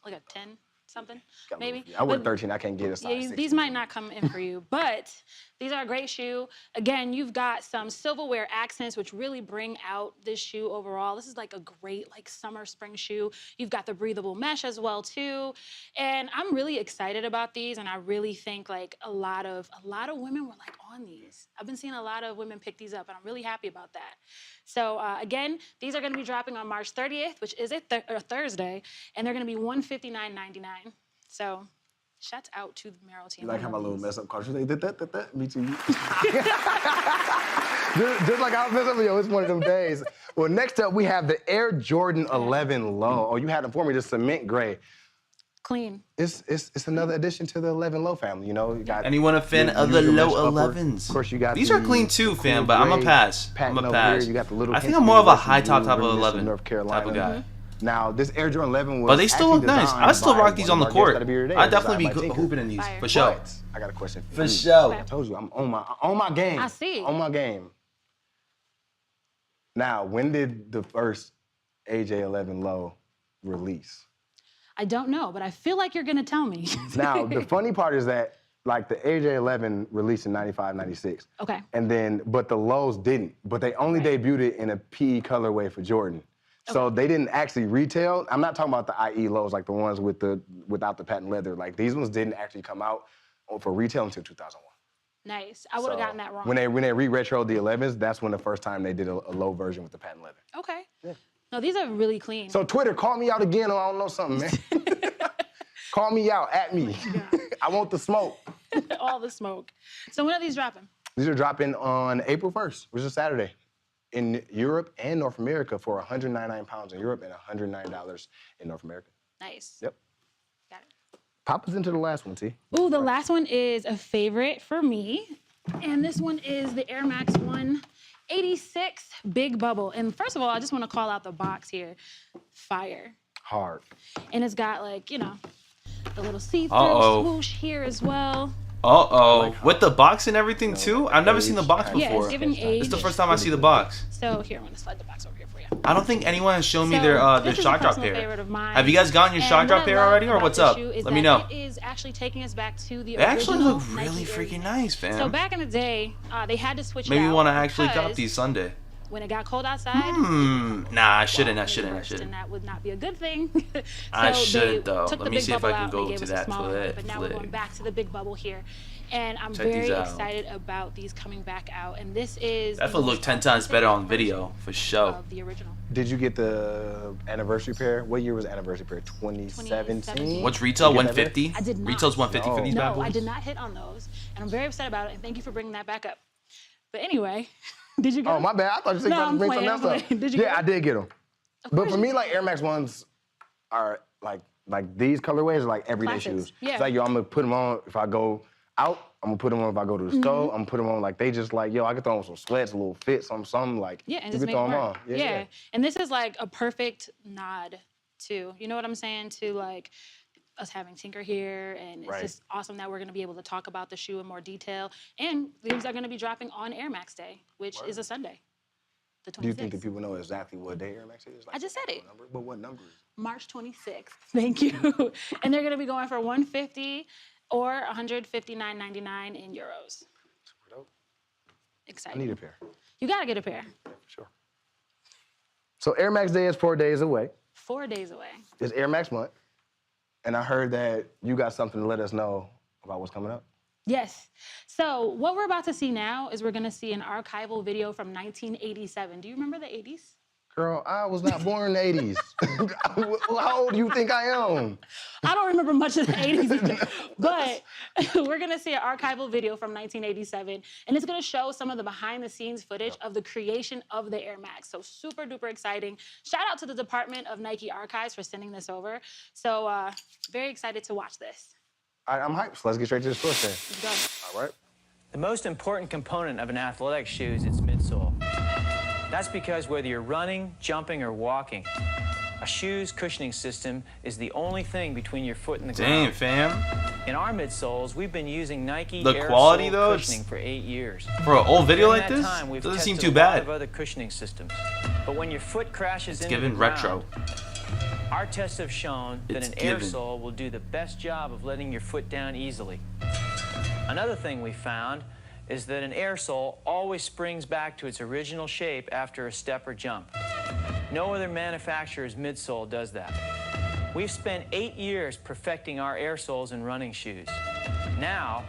Like a 10 something, got a maybe. little- I wear But- 13, I can't get a size Yeah, 6. these might not come in for you, but these are a great shoe. Again, you've got some silverware accents, which really bring out this shoe overall. This is like a great like summer, spring shoe. You've got the breathable mesh as well too, and I'm really excited about these. And I really think like a lot of women were like on these. I've been seeing a lot of women pick these up, and I'm really happy about that. So again, these are going to be dropping on March 30th, which is a Thursday, and they're going to be $159.99. So, shouts out to the Vomero team. You like I how my love little these. mess up culture? They did that. Me too. just like I was messing up with you, it's one of them days. Well, next up we have the Air Jordan 11 Low. Oh, you had it for me, the cement gray. Clean. It's another addition to the 11 Low family. You know, you got. Anyone a fan your of the usual low mesh upper. 11s? Of course, you got. These the are clean too, cool fam, but I'm a gray pass. patent I'm a over pass. here. You got the little I think Kinston I'm more of a versus high top blue, type of reminiscent 11 North type Carolina. of guy. Now, this Air Jordan 11 was. But they still look actually nice. designed I still by rock these on the one of our guests court. that'll be here today, I'd definitely designed by be Tinker. hooping in these Fire. for sure. But I got a question For you. sure. I told you, I'm on my game. I see. On my game. Now, when did the first AJ11 Low release? I don't know, but I feel like you're gonna tell me. Now, the funny part is that, like, the AJ11 released in 95, 96. Okay. And then, but the Lows didn't. But they only debuted it in a PE colorway for Jordan. So they didn't actually retail. I'm not talking about the IE Lows, like the ones without the patent leather. Like, these ones didn't actually come out for retail until 2001. Nice. I would have gotten that wrong. When they re-retroed the 11s, that's when the first time they did a low version with the patent leather. Okay. No, these are really clean. So Twitter, call me out again, or I don't know something, man. Call me out, at me. I want the smoke. All the smoke. So when are these dropping? These are dropping on April 1st, which is Saturday, in Europe and North America for 199 pounds in Europe and $109 in North America. Nice. Yep. Got it. Pop us into the last one, T. Ooh, the last one is a favorite for me. And this one is the Air Max 186 Big Bubble. And first of all, I just want to call out the box here. Fire. Hard. And it's got like, you know, the little see-through Uh-oh. swoosh here as well. Uh-oh. With the box and everything too? I've never seen the box Yeah, Yeah, before. it's giving age. It's the first time I see the box. So here, I'm gonna slide the box over here for you. I don't think anyone has shown me So, their this is a shock drop personal pair. favorite of mine. Have you guys gotten your And shock what drop I pair love already, or about what's this up? shoe is Let me that know. It is actually taking us back to the They actually original look really Nike freaking Air. nice, fam. So back in the day, they had to switch it Maybe out you want to actually cop because these Sunday. when it got cold outside. Nah, I shouldn't. I it shouldn't. I burst, and shouldn't. that would not be a good thing. So I shouldn't, they though. took Let the me big see if bubble I can out go and they gave to us that a smaller one, flick, but now we're flick. going back to the big bubble here. And I'm Check these very out. excited about these coming back out. And this is That the would look most 10 times better on authentic video, for sure. of the original. Did you get the anniversary pair? What year was the anniversary pair? 2017? 2017. What's retail? Did you get that 150? I did not. Retail's 150 for No. these bad No, boys? I did not hit on those. And I'm very upset about it. And thank you for bringing that back up. But anyway, did you get Oh, them? my bad. I thought you said No, you I'm bring playing, something I'm else up. playing. Did you Yeah, get I did get them. But course for you me, did. like, Air Max 1s are like these colorways are like everyday Classics. shoes. Yeah. It's like, yo, I'm gonna put them on if I go out. I'm gonna put them on if I go to the store. I'm gonna put them on like they just like, yo, I can throw on some sweats, a little fit, something like. Yeah, and you just can make throw it them work. on. Yeah. And this is like a perfect nod to, you know what I'm saying? To like us having Tinker here, and it's Right. just awesome that we're going to be able to talk about the shoe in more detail. And these are going to be dropping on Air Max Day, which is a Sunday, the 26th. Do you think that people know exactly what day Air Max is? Like, I just said it. number? But what number is it? March 26th. Thank you. And they're going to be going for $150 or $159.99 in euros. Dope. I Exciting. need a pair. You got to get a pair. Yeah, for sure. So Air Max Day is 4 days away. 4 days away. It's Air Max month. And I heard that you got something to let us know about what's coming up. Yes. So what we're about to see now is we're going to see an archival video from 1987. Do you remember the 80s? Girl, I was not born in the 80s. How old do you think I am? I don't remember much of the 80s either, but we're gonna see an archival video from 1987, and it's gonna show some of the behind-the-scenes footage of the creation of the Air Max. So super duper exciting. Shout out to the Department of Nike Archives for sending this over. So very excited to watch this. All right, I'm hyped. So let's get straight to the source then. Let's go. All right. The most important component of an athletic shoe is its midsole. That's because whether you're running, jumping, or walking, a shoe's cushioning system is the only thing between your foot and the Damn, ground. fam. In our midsoles, we've been using Nike The Air quality, Sole though, it's- cushioning for 8 years. For an old video During like that this, time, we've doesn't seem tested too a lot bad. of other cushioning systems. But when your foot crashes It's into given the retro. ground, our tests have shown that It's an air given. sole will do the best job of letting your foot down easily. Another thing we found is that an air sole always springs back to its original shape after a step or jump. No other manufacturer's midsole does that. We've spent 8 years perfecting our air soles in running shoes. Now,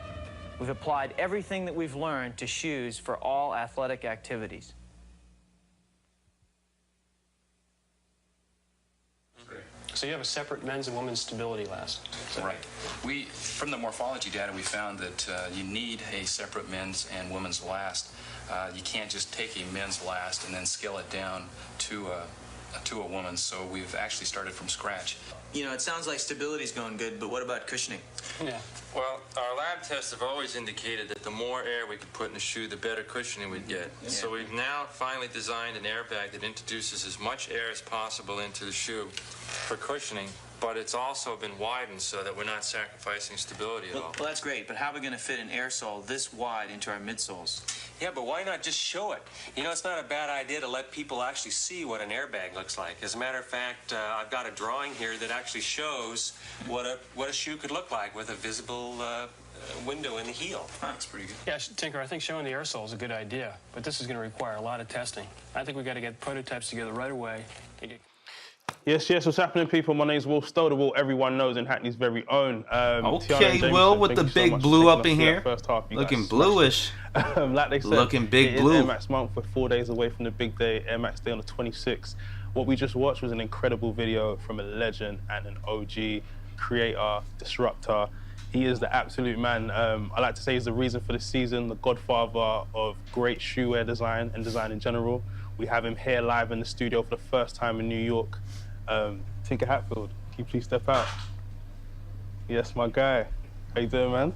we've applied everything that we've learned to shoes for all athletic activities. So you have a separate men's and women's stability last. Right. From the morphology data, we found that you need a separate men's and women's last. You can't just take a men's last and then scale it down to a woman's. So we've actually started from scratch. You know, it sounds like stability's going good, but what about cushioning? Yeah. Well, our lab tests have always indicated that the more air we could put in the shoe, the better cushioning we'd get. So we've now finally designed an airbag that introduces as much air as possible into the shoe for cushioning, but it's also been widened so that we're not sacrificing stability at all. Well, that's great, but how are we going to fit an air sole this wide into our midsoles? Yeah, but why not just show it? You know, it's not a bad idea to let people actually see what an airbag looks like. As a matter of fact, I've got a drawing here that actually shows what a shoe could look like with a visible window in the heel. That's pretty good. Yeah, Tinker, I think showing the air sole is a good idea, but this is going to require a lot of testing. I think we've got to get prototypes together right away. Yes, what's happening, people? My name's Will Stowe, the Will everyone knows, and Hackney's very own. Okay, Will, with the big blue up in here. First half, Looking bluish. Like they said, looking big it blue. is Air Max month. We're 4 days away from the big day, Air Max Day on the 26th. What we just watched was an incredible video from a legend and an OG creator, disruptor. He is the absolute man. I like to say he's the reason for the season, the godfather of great shoe wear design and design in general. We have him here live in the studio for the first time in New York. Tinker Hatfield, can you please step out? Yes, my guy. How you doing, man?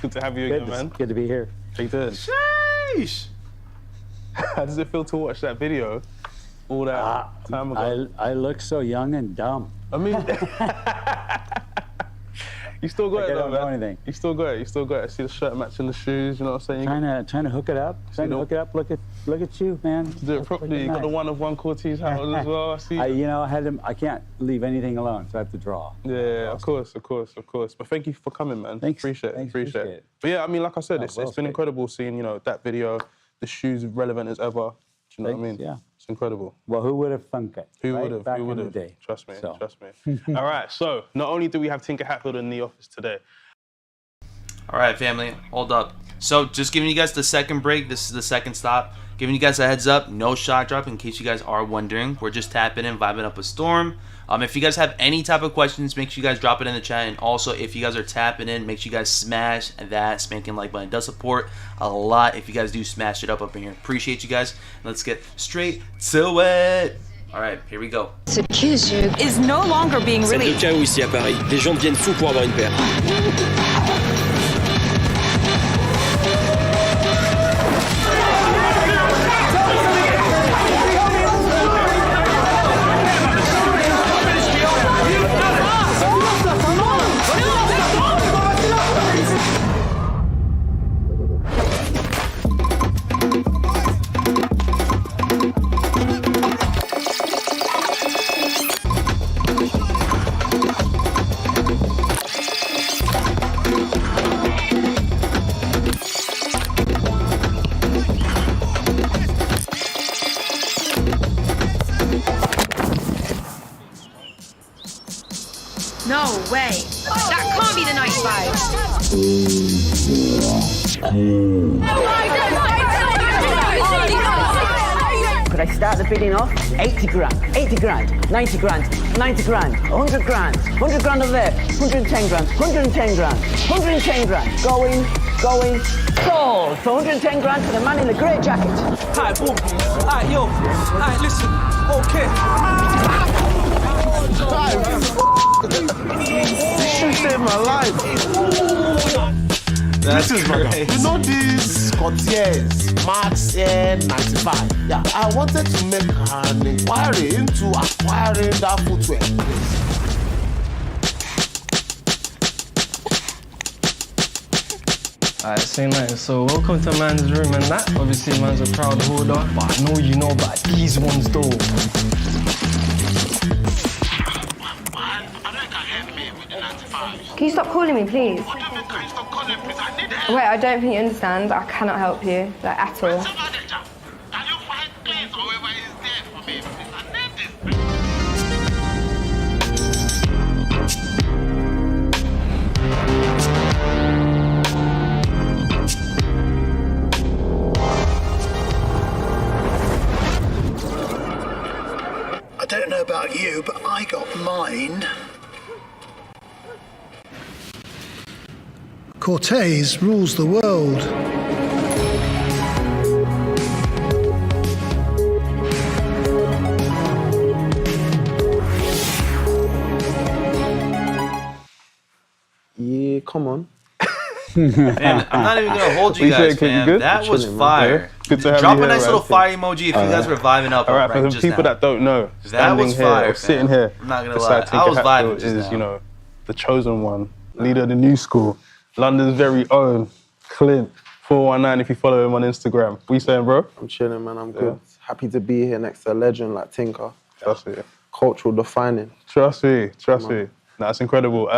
Good to have you again, man. Good to be here. How you doing? Sheesh. How does it feel to watch that video all that time ago? I look so young and dumb. I mean, you still got Like it, I though, don't know man. anything. You still got it. You still got it. I see the shirt matching the shoes. You know what I'm saying? Trying to hook it up. Look at you, man. Do it properly. You got the one of one Cortez hat on as well. I see. I can't leave anything alone, so I have to draw. Yeah, of course. But thank you for coming, man. Thanks. Appreciate it. Appreciate it. But yeah, I mean, like I said, Oh, it's well been said. incredible seeing, that video, the shoes relevant as ever. Do you know what I mean? Yeah. It's incredible. Well, who would have thunk it? Who right? would have? Back Who would in have? the day. Trust me. So. Trust me. All right. So not only do we have Tinker Hatfield in the office today. All right, family, hold up. So just giving you guys the second break. This is the second stop. Giving you guys a heads up, no shot drop in case you guys are wondering. We're just tapping in, vibing up a storm. If you guys have any type of questions, make sure you guys drop it in the chat. And also, if you guys are tapping in, make sure you guys smash that spanking like button. It does support a lot if you guys do smash it up in here. Appreciate you guys. Let's get straight to it. All right, here we go. Ce jeu is no longer being C'est le released. chaos ici à Paris. Les gens deviennent fous pour avoir une paire. way. That can't be the 95. Could I start the bidding off? 80 grand, 80 grand, 90 grand, 90 grand, 100 grand, 100 grand of there, 110 grand, 110 grand, 110 grand. Going, sold for 110 grand to the man in the grey jacket. Alright, boom. Alright, yo. Alright, listen. Okay. This saved my life. That's this is great. You know this Cortez Max N95. Yeah, I wanted to make an inquiry into acquiring that footwear. Alright, say nice. So welcome to man's room and that. Obviously man's a proud holder, but I know you know about these ones though. Can you stop calling me, please? Wait, I don't think you understand. I cannot help you, like, at all. I don't know about you, but I got mine. Cortez rules the world. Yeah, come on. Man, I'm not even gonna hold you guys, fam. That was fire. Good to have Drop you a here, nice little man. fire emoji if you guys were vibing up. All right, for the just people now. that don't know, That standing was here fire, or sitting fam. here, I'm not gonna beside lie. Tinker I was vibing Hatfield just is, now. you know, the chosen one, leader of the new school, London's very own Clint 419. If you follow him on Instagram, what you saying, bro? I'm chilling, man. I'm good. Happy to be here next to a legend like Tinker. Trust me. Cultural defining. Trust me. That's incredible.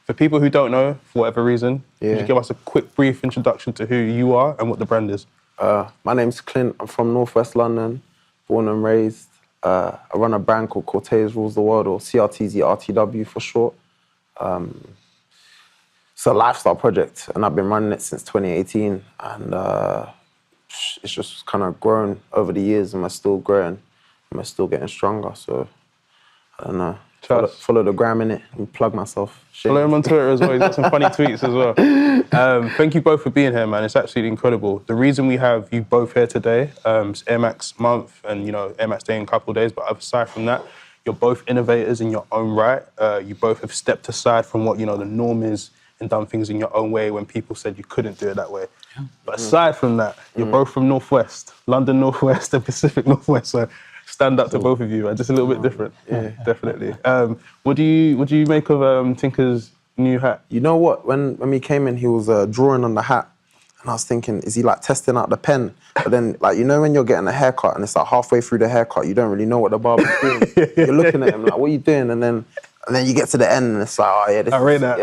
For people who don't know, for whatever reason, could you give us a quick, brief introduction to who you are and what the brand is? My name's Clint. I'm from Northwest London, born and raised. I run a brand called Cortez Rules the World, or CRTZ RTW for short. It's a lifestyle project, and I've been running it since 2018. And it's just kind of grown over the years, and we're still growing, and we're still getting stronger. So, I don't know. Follow the gram in it and plug myself. Follow him on Twitter as well. He's got some funny tweets as well. Thank you both for being here, man. It's absolutely incredible. The reason we have you both here today, it's Air Max month and, you know, Air Max Day in a couple of days. But aside from that, you're both innovators in your own right. You both have stepped aside from what, you know, the norm is and done things in your own way when people said you couldn't do it that way. But aside from that, you're both from Northwest, London Northwest and Pacific Northwest. So stand up to both of you, just a little bit different. Yeah, definitely. What do you make of Tinker's new hat? You know what? When we came in, he was drawing on the hat, and I was thinking, is he like testing out the pen? But then, like, you know, when you're getting a haircut and it's like halfway through the haircut, you don't really know what the barber's doing. You're looking at him like, what are you doing? And then you get to the end and it's like, oh yeah, this I rate that.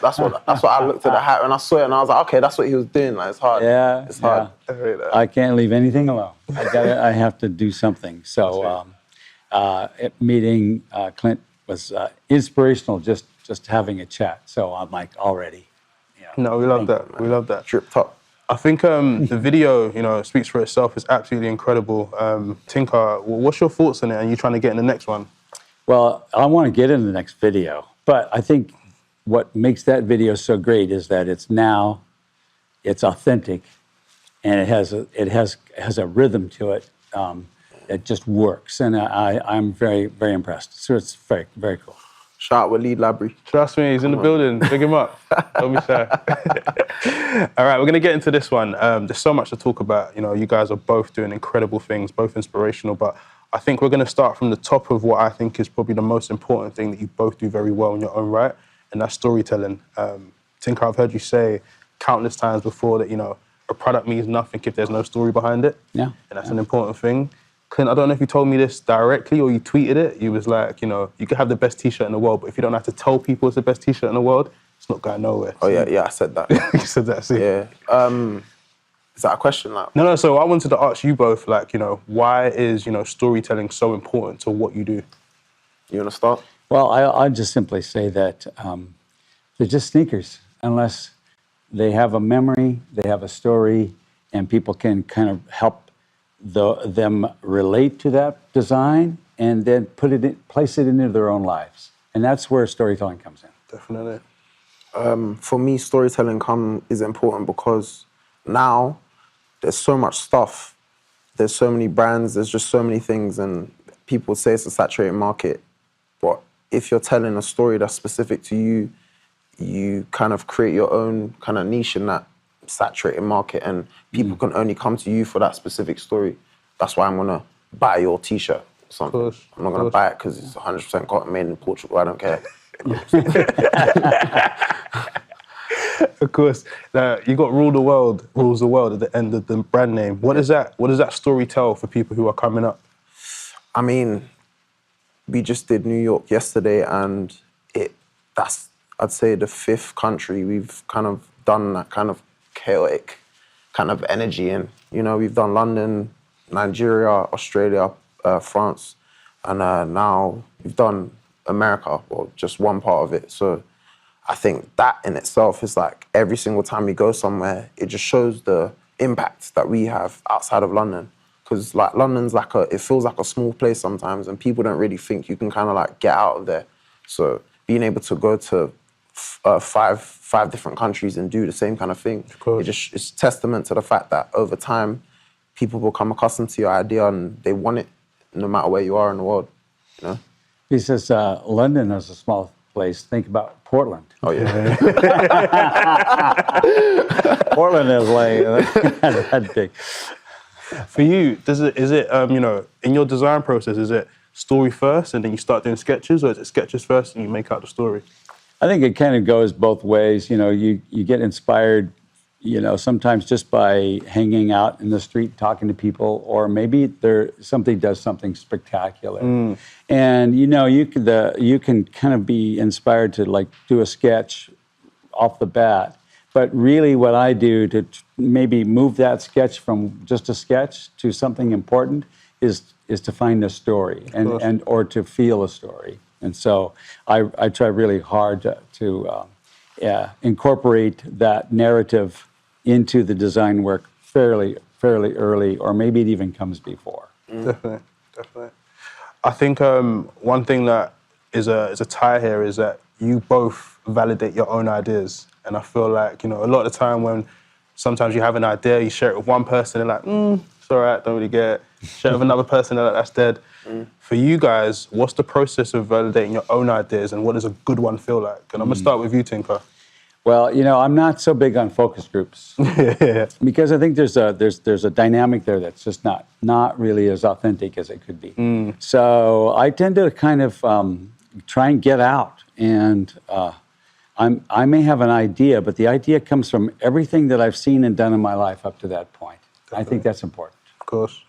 That's what I looked at the hat and I saw it and I was like, okay, that's what he was doing. Like, it's hard. Yeah, it's hard. yeah. I rate that. I can't leave anything alone. I have to do something. So meeting Clint was inspirational, just having a chat. So I'm like already. No, we love that. We love that. Tripped up. I think the video, you know, speaks for itself. It's absolutely incredible. Tinker, what's your thoughts on it? And you trying to get in the next one? Well, I want to get in the next video, but I think what makes that video so great is that it's authentic, and it has a rhythm to it that just works, and I'm very, very impressed. So it's very, very cool. Shout out Waleed Labry. Trust me, he's in the building. Big him up. Don't be shy. All right, we're going to get into this one. There's so much to talk about. You know, you guys are both doing incredible things, both inspirational, but I think we're going to start from the top of what I think is probably the most important thing that you both do very well in your own right, and that's storytelling. Tinker, I've heard you say countless times before that, you know, a product means nothing if there's no story behind it. Yeah. And that's an important thing. Clint, I don't know if you told me this directly or you tweeted it. You was like, you know, you could have the best T-shirt in the world, but if you don't have to tell people it's the best T-shirt in the world, it's not going nowhere. Oh, yeah, I said that. You said that, see? Yeah. Is that a question now? No, so I wanted to ask you both, like, you know, why is, you know, storytelling so important to what you do? You want to start? Well, I'll just simply say that they're just sneakers, unless they have a memory, they have a story, and people can kind of help them relate to that design and then place it into their own lives. And that's where storytelling comes in. Definitely. For me, storytelling is important because now there's so much stuff. There's so many brands, there's just so many things, and people say it's a saturated market. But if you're telling a story that's specific to you, you kind of create your own kind of niche in that saturated market, and people can only come to you for that specific story. That's why I'm gonna buy your T-shirt or something. I'm not gonna buy it because it's 100% cotton made in Portugal. I don't care. Of course. You got rules the world at the end of the brand name. What does that story tell for people who are coming up? I mean, we just did New York yesterday, and that's, I'd say, the 5th country we've kind of done that kind of chaotic kind of energy in. You know, we've done London, Nigeria, Australia, France, and now we've done America, or just one part of it. So I think that in itself is like, every single time we go somewhere, it just shows the impact that we have outside of London. Because like London's like it feels like a small place sometimes, and people don't really think you can kind of like get out of there. So being able to go to five different countries and do the same kind of thing, it's testament to the fact that over time, people become accustomed to your idea and they want it no matter where you are in the world, you know? He says, London is a small place. Think about Portland. Oh, yeah. Portland is like that big. For you, is it you know, in your design process, is it story first and then you start doing sketches, or is it sketches first and you make out the story? I think it kind of goes both ways. You know, you get inspired, you know, sometimes just by hanging out in the street, talking to people, or maybe somebody does something spectacular. And, you know, you can kind of be inspired to like do a sketch off the bat. But really what I do to maybe move that sketch from just a sketch to something important is to find a story or to feel a story. And so I try really hard to incorporate that narrative into the design work fairly early, or maybe it even comes before. Definitely. I think one thing that is a tie here is that you both validate your own ideas. And I feel like, you know, a lot of the time when sometimes you have an idea, you share it with one person, they're like, it's all right, don't really get it. Share it with another person, they're like, that's dead. For you guys, what's the process of validating your own ideas, and what does a good one feel like? And I'm going to start with you, Tinker. Well, you know, I'm not so big on focus groups because I think there's a dynamic there that's just not really as authentic as it could be. So I tend to kind of try and get out, and I may have an idea, but the idea comes from everything that I've seen and done in my life up to that point. Definitely. I think that's important. Of course.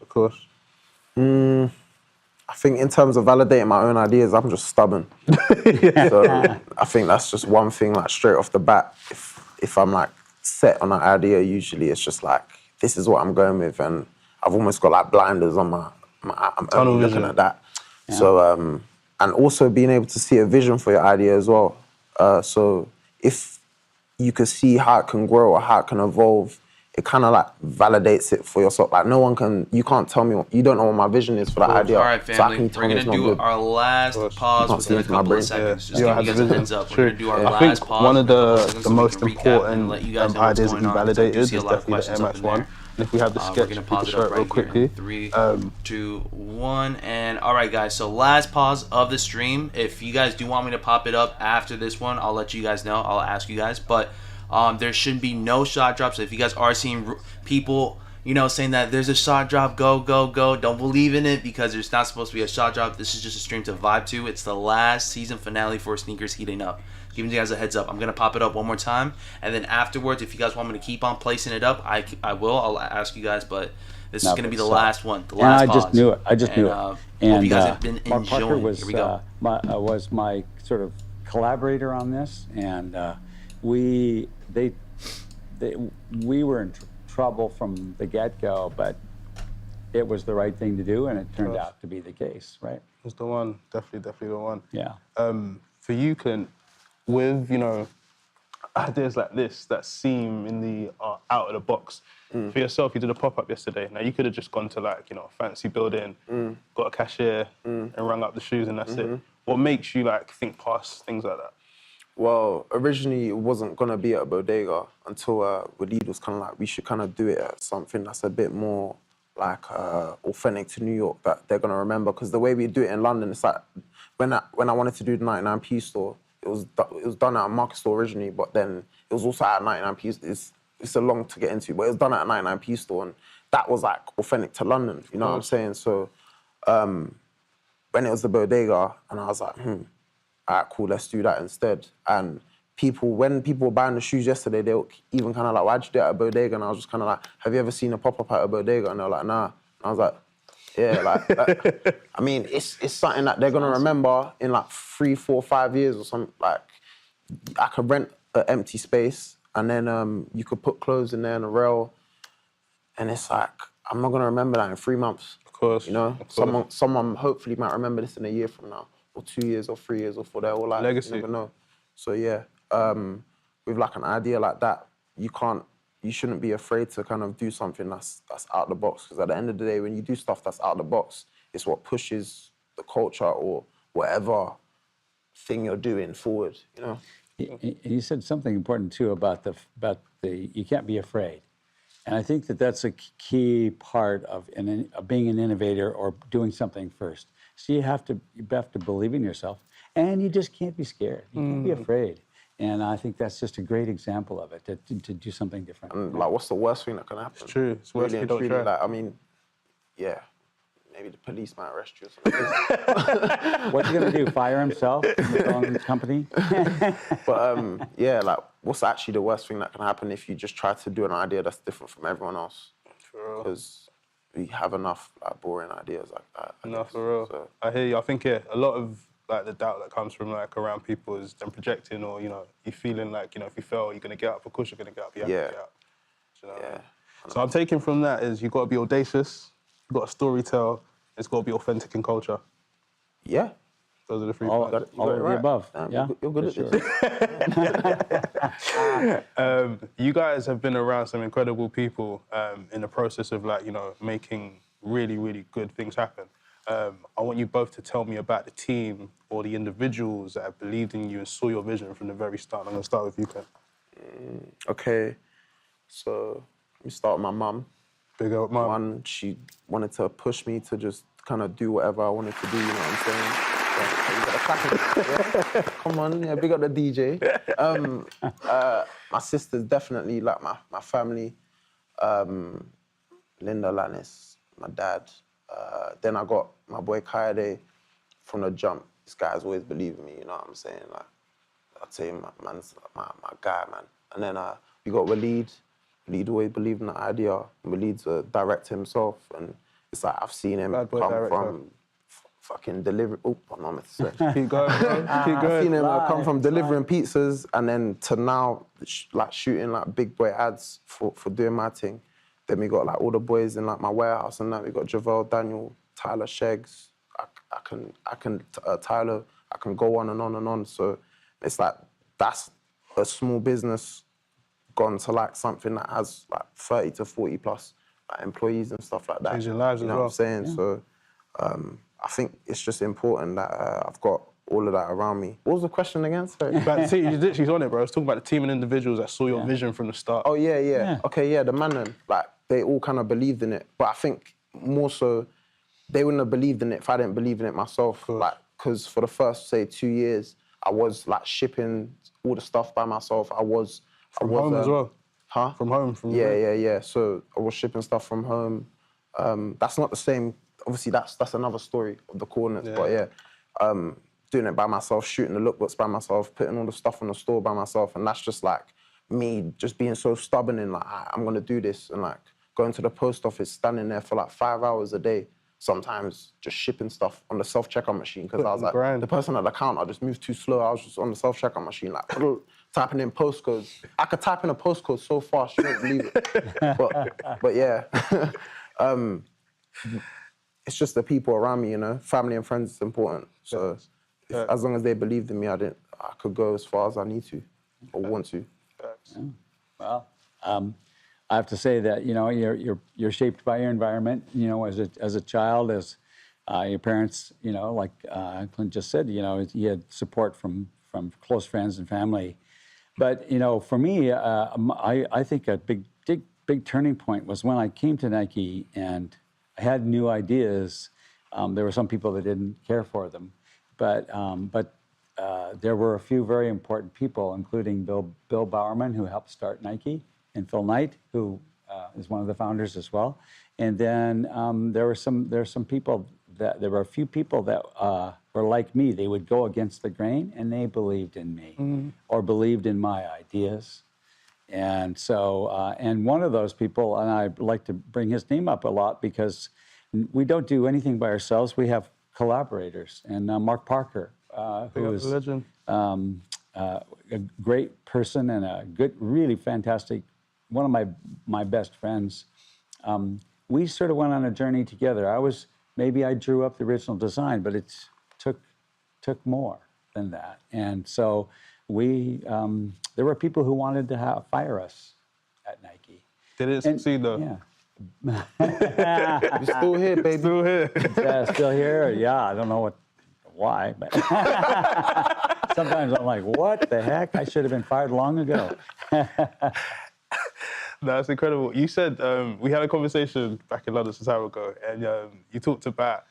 I think in terms of validating my own ideas, I'm just stubborn. So I think that's just one thing, like straight off the bat. If I'm like set on an idea, usually it's just like, this is what I'm going with, and I've almost got like blinders on I'm only looking at that. Yeah. So and also being able to see a vision for your idea as well. So if you can see how it can grow or how it can evolve, it kind of like validates it for yourself. Like you can't tell me, you don't know what my vision is for that idea. All right, family, we're going to do our last pause within a couple of seconds. Just give you guys a heads up. We're going to do our last pause. One of the most important ideas that you validated is definitely the Air Max 1. And if we have the sketch, we can show it real quickly. 3, 2, 1, and all right, guys. So last pause of the stream. If you guys do want me to pop it up after this one, I'll let you guys know. I'll ask you guys, but there should be no shot drops. If you guys are seeing people, you know, saying that there's a shot drop, go, don't believe in it, because there's not supposed to be a shot drop. This is just a stream to vibe to. It's the last season finale for Snkrs Heating Up. Giving you guys a heads up. I'm going to pop it up one more time, and then afterwards, if you guys want me to keep on placing it up, I will. I'll ask you guys, but this is going to be the last one. The last pause. I just knew it. And hope you guys have been Mark enjoying. Parker Here we go. was my sort of collaborator on this, and we were in trouble from the get-go, but it was the right thing to do, and it turned out to be the case, right? It's the one, definitely the one. Yeah. For you, Clint, with, you know, ideas like this that seem in the out of the box, for yourself, you did a pop-up yesterday. Now, you could have just gone to, like, you know, a fancy building, got a cashier, and rung up the shoes, and that's it. What makes you, like, think past things like that? Well, originally it wasn't gonna be at a bodega until Waleed was kind of like, we should kind of do it at something that's a bit more like authentic to New York that they're gonna remember. Because the way we do it in London, it's like when I wanted to do the 99p store, it was done at a market store originally, but then it was also at a 99p. It's a long to get into, but it was done at a 99p store, and that was like authentic to London. You know what I'm saying? So when it was the bodega, and I was like, all right, cool, let's do that instead. And when people were buying the shoes yesterday, they were even kind of like, why'd you do it at a bodega? And I was just kind of like, have you ever seen a pop-up at a bodega? And they were like, nah. And I was like, yeah, like, I mean, it's something that they're gonna remember in like 3, 4, 5 years or something. Like, I could rent an empty space, and then you could put clothes in there and a rail, and it's like, I'm not gonna remember that in 3 months. Of course. You know, someone hopefully might remember this in a year from now, or 2 years, or 3 years, or for their whole life. Legacy. You never know. So yeah, with like an idea like that, you shouldn't be afraid to kind of do something that's out the box. Because at the end of the day, when you do stuff that's out the box, it's what pushes the culture or whatever thing you're doing forward. You know. You said something important too about the you can't be afraid, and I think that's a key part of being an innovator or doing something first. So you have to believe in yourself, and you just can't be scared. You can't be afraid. And I think that's just a great example of it, to do something different. And like, what's the worst thing that can happen? It's true. It's worse if you don't try. Like, I mean, yeah, maybe the police might arrest you or something. What's he gonna do? Fire himself in his own company? But yeah, like, what's actually the worst thing that can happen if you just try to do an idea that's different from everyone else? Because we have enough like boring ideas like that. No, for real. So. I hear you. I think a lot of like the doubt that comes from like around people is them projecting, or, you know, you feeling like, you know, if you fail, you're gonna get up. Of course, you're gonna get up. You have to get up. Do you know what I mean? So I'm taking from that is you've got to be audacious, you've got to story tell, it's got to be authentic in culture. Yeah. Those are the 3 all parts. of the above. Yeah, you're good at this. You guys have been around some incredible people in the process of, like, you know, making really, really good things happen. I want you both to tell me about the team or the individuals that have believed in you and saw your vision from the very start. I'm going to start with you, Clint. Okay, so let me start with my mum. Big up, mum. One, she wanted to push me to just kind of do whatever I wanted to do, you know what I'm saying? So you gotta clap it. Yeah? Come on, yeah, big up the DJ. My sister's definitely like my family. Linda, Lannis, my dad. Then I got my boy Kaede from the jump. This guy's always believed in me, you know what I'm saying? Like, I'd say man's my guy, man. And then we got Waleed. Waleed always believed in the idea. Waleed's a director himself, and it's like I've seen him come from fucking delivering. Oh, I'm not meant to swear. Keep going, bro. Keep going. I've seen him come from delivering pizzas, and then to now, like shooting like big boy ads for doing my thing. Then we got like all the boys in like my warehouse and that. We got Javel, Daniel, Tyler, Sheggs. Tyler. I can go on and on and on. So it's like that's a small business gone to like something that has like 30 to 40 plus like employees and stuff like that. Changing lives as well. You know what I'm saying? Yeah. So I think it's just important that I've got all of that around me. What was the question again? Sorry. She's on it, bro. I was talking about the team and individuals that saw your vision from the start. Oh, yeah. Okay, yeah, the man then. Like, they all kind of believed in it. But I think more so, they wouldn't have believed in it if I didn't believe in it myself. Like, because for the first, say, 2 years, I was like shipping all the stuff by myself. From home as well? Huh? From home? Yeah. So I was shipping stuff from home. That's not the same. Obviously, that's another story of the coordinates. Yeah. But yeah, doing it by myself, shooting the lookbooks by myself, putting all the stuff on the store by myself. And that's just like me just being so stubborn and like, I'm going to do this. And like going to the post office, standing there for like 5 hours a day, sometimes just shipping stuff on the self-checkout machine. Because I was like, the person at the counter just moved too slow. I was just on the self-checkout machine, like typing in postcodes. I could type in a postcode so fast, you won't believe it. But yeah. it's just the people around me, you know. Family and friends is important. So as long as they believed in me, I could go as far as I need to or want to. Yeah. Well, I have to say that, you know, you're shaped by your environment, you know, as a child, as your parents, you know, like Clint just said, you know, he had support from close friends and family. But, you know, for me, I think a big turning point was when I came to Nike and I had new ideas. There were some people that didn't care for them, but there were a few very important people, including Bill Bowerman, who helped start Nike, and Phil Knight, who is one of the founders as well. And then there were a few people that were like me. They would go against the grain, and they believed in me or believed in my ideas. And so, and one of those people, and I like to bring his name up a lot because we don't do anything by ourselves. We have collaborators, and Mark Parker, who is a great person and a good, really fantastic, one of my best friends. We sort of went on a journey together. Maybe I drew up the original design, but it took more than that. And so there were people who wanted to fire us at Nike. Didn't succeed though. Yeah. You're still here, baby. Still here. Yeah, still here. Yeah, I don't know why, but sometimes I'm like, what the heck? I should have been fired long ago. That's incredible. You said, we had a conversation back in London some time ago, and you talked about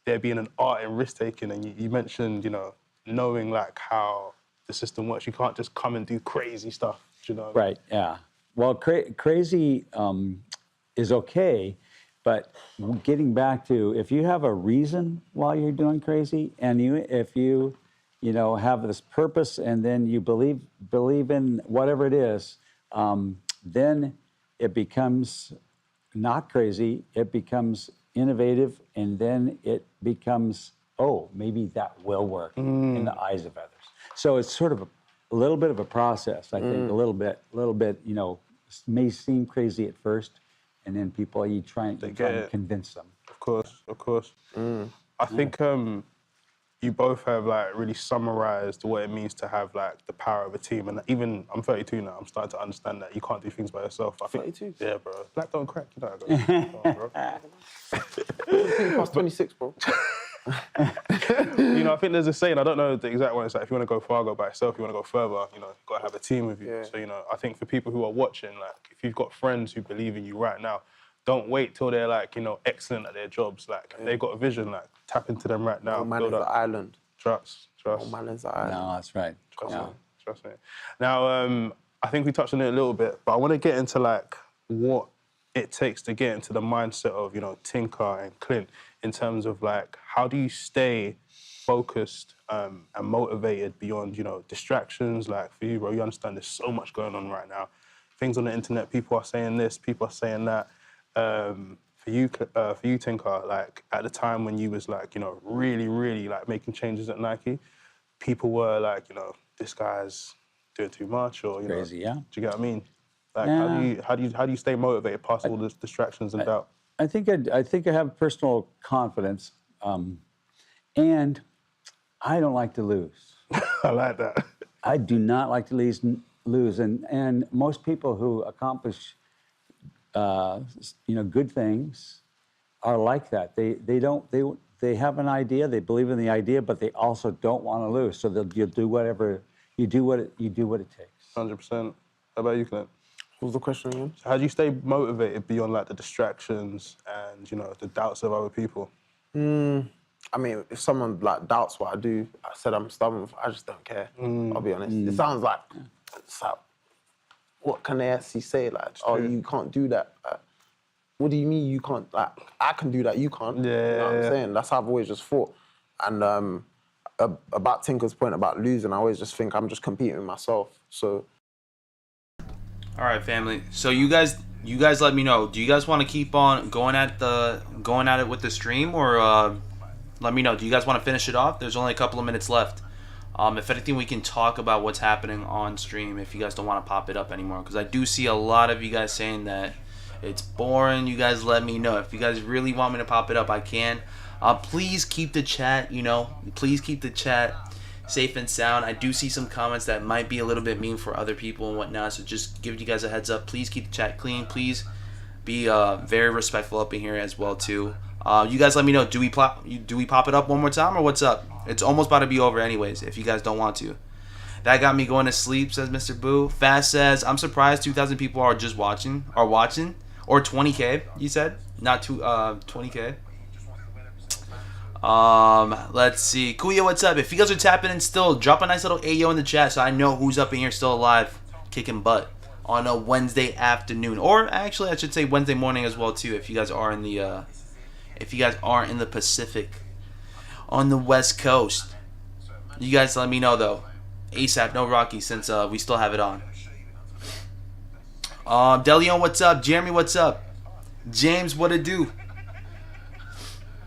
there being an art in risk-taking, and you mentioned, you know, knowing like how the system works. You can't just come and do crazy stuff, you know? Right, yeah. Well, crazy is okay, but getting back to, if you have a reason why you're doing crazy, and if you have this purpose, and then you believe in whatever it is, then it becomes not crazy, it becomes innovative, and then it becomes, oh, maybe that will work in the eyes of others. So it's sort of a little bit of a process, I think, a little bit, you know, may seem crazy at first, and then you try to convince them. Of course. I think you both have like really summarized what it means to have like the power of a team. And even, I'm 32 now, I'm starting to understand that you can't do things by yourself. 32? Yeah, bro. Black don't crack, you know that, bro. Past 26, bro. You know, I think there's a saying, I don't know the exact one, it's like if you want to go far, go by yourself. If you want to go further, you know, you've got to have a team with you. Yeah. So, you know, I think for people who are watching, like, if you've got friends who believe in you right now, don't wait till they're like, you know, excellent at their jobs. Like, if they've got a vision, like, tap into them right now. No man is an island. Trust. No man is an island. No, that's right. Trust me. Now, I think we touched on it a little bit, but I want to get into like what it takes to get into the mindset of, you know, Tinker and Clint in terms of like, how do you stay focused and motivated beyond, you know, distractions? Like for you, bro, you understand there's so much going on right now. Things on the internet, people are saying this, people are saying that. For you, Tinker, like at the time when you was like, you know, really, really like making changes at Nike, people were like, you know, this guy's doing too much, or you crazy, know, yeah. Do you get what I mean? Like, yeah. how do you stay motivated past all the distractions and doubt? I think I have personal confidence, and I don't like to lose. I like that. I do not like to lose, and most people who accomplish you know, good things are like that. They have an idea, they believe in the idea, but they also don't want to lose. So you'll do whatever you do what it takes. 100%. How about you, Clint? What was the question again? How do you stay motivated beyond like the distractions and, you know, the doubts of other people? I mean, if someone like doubts what I do, I said I'm stubborn. I just don't care. I'll be honest. It sounds like, it's like, what can they actually say? Like, oh, you can't do that. Like, what do you mean you can't? Like, I can do that, you can't. Yeah. You know what I'm saying? That's how I've always just thought. And about Tinker's point about losing, I always just think I'm just competing with myself. So. All right, family. So you guys let me know. Do you guys want to keep on going at it with the stream, or let me know. Do you guys want to finish it off? There's only a couple of minutes left. If anything, we can talk about what's happening on stream if you guys don't want to pop it up anymore. Because I do see a lot of you guys saying that it's boring, you guys let me know. If you guys really want me to pop it up, I can. Please keep the chat, please keep the chat safe and sound. I do see some comments that might be a little bit mean for other people and whatnot, so just giving you guys a heads up. Please keep the chat clean. Please be very respectful up in here as well too. You guys let me know. Do we pop it up one more time or what's up? It's almost about to be over anyways. If you guys don't want to, that got me going to sleep. Says Mr. Boo. Fast says I'm surprised 2,000 people are just watching or 20K. You said not 20K. Let's see. Kuya, what's up? If you guys are tapping in still, drop a nice little Ayo in the chat so I know who's up in here still alive, kicking butt on a Wednesday afternoon, or actually I should say Wednesday morning as well too. If you guys are in the, Pacific, on the West Coast, you guys let me know though. ASAP, no Rocky, since we still have it on. Delion, what's up? Jeremy, what's up? James, what it do?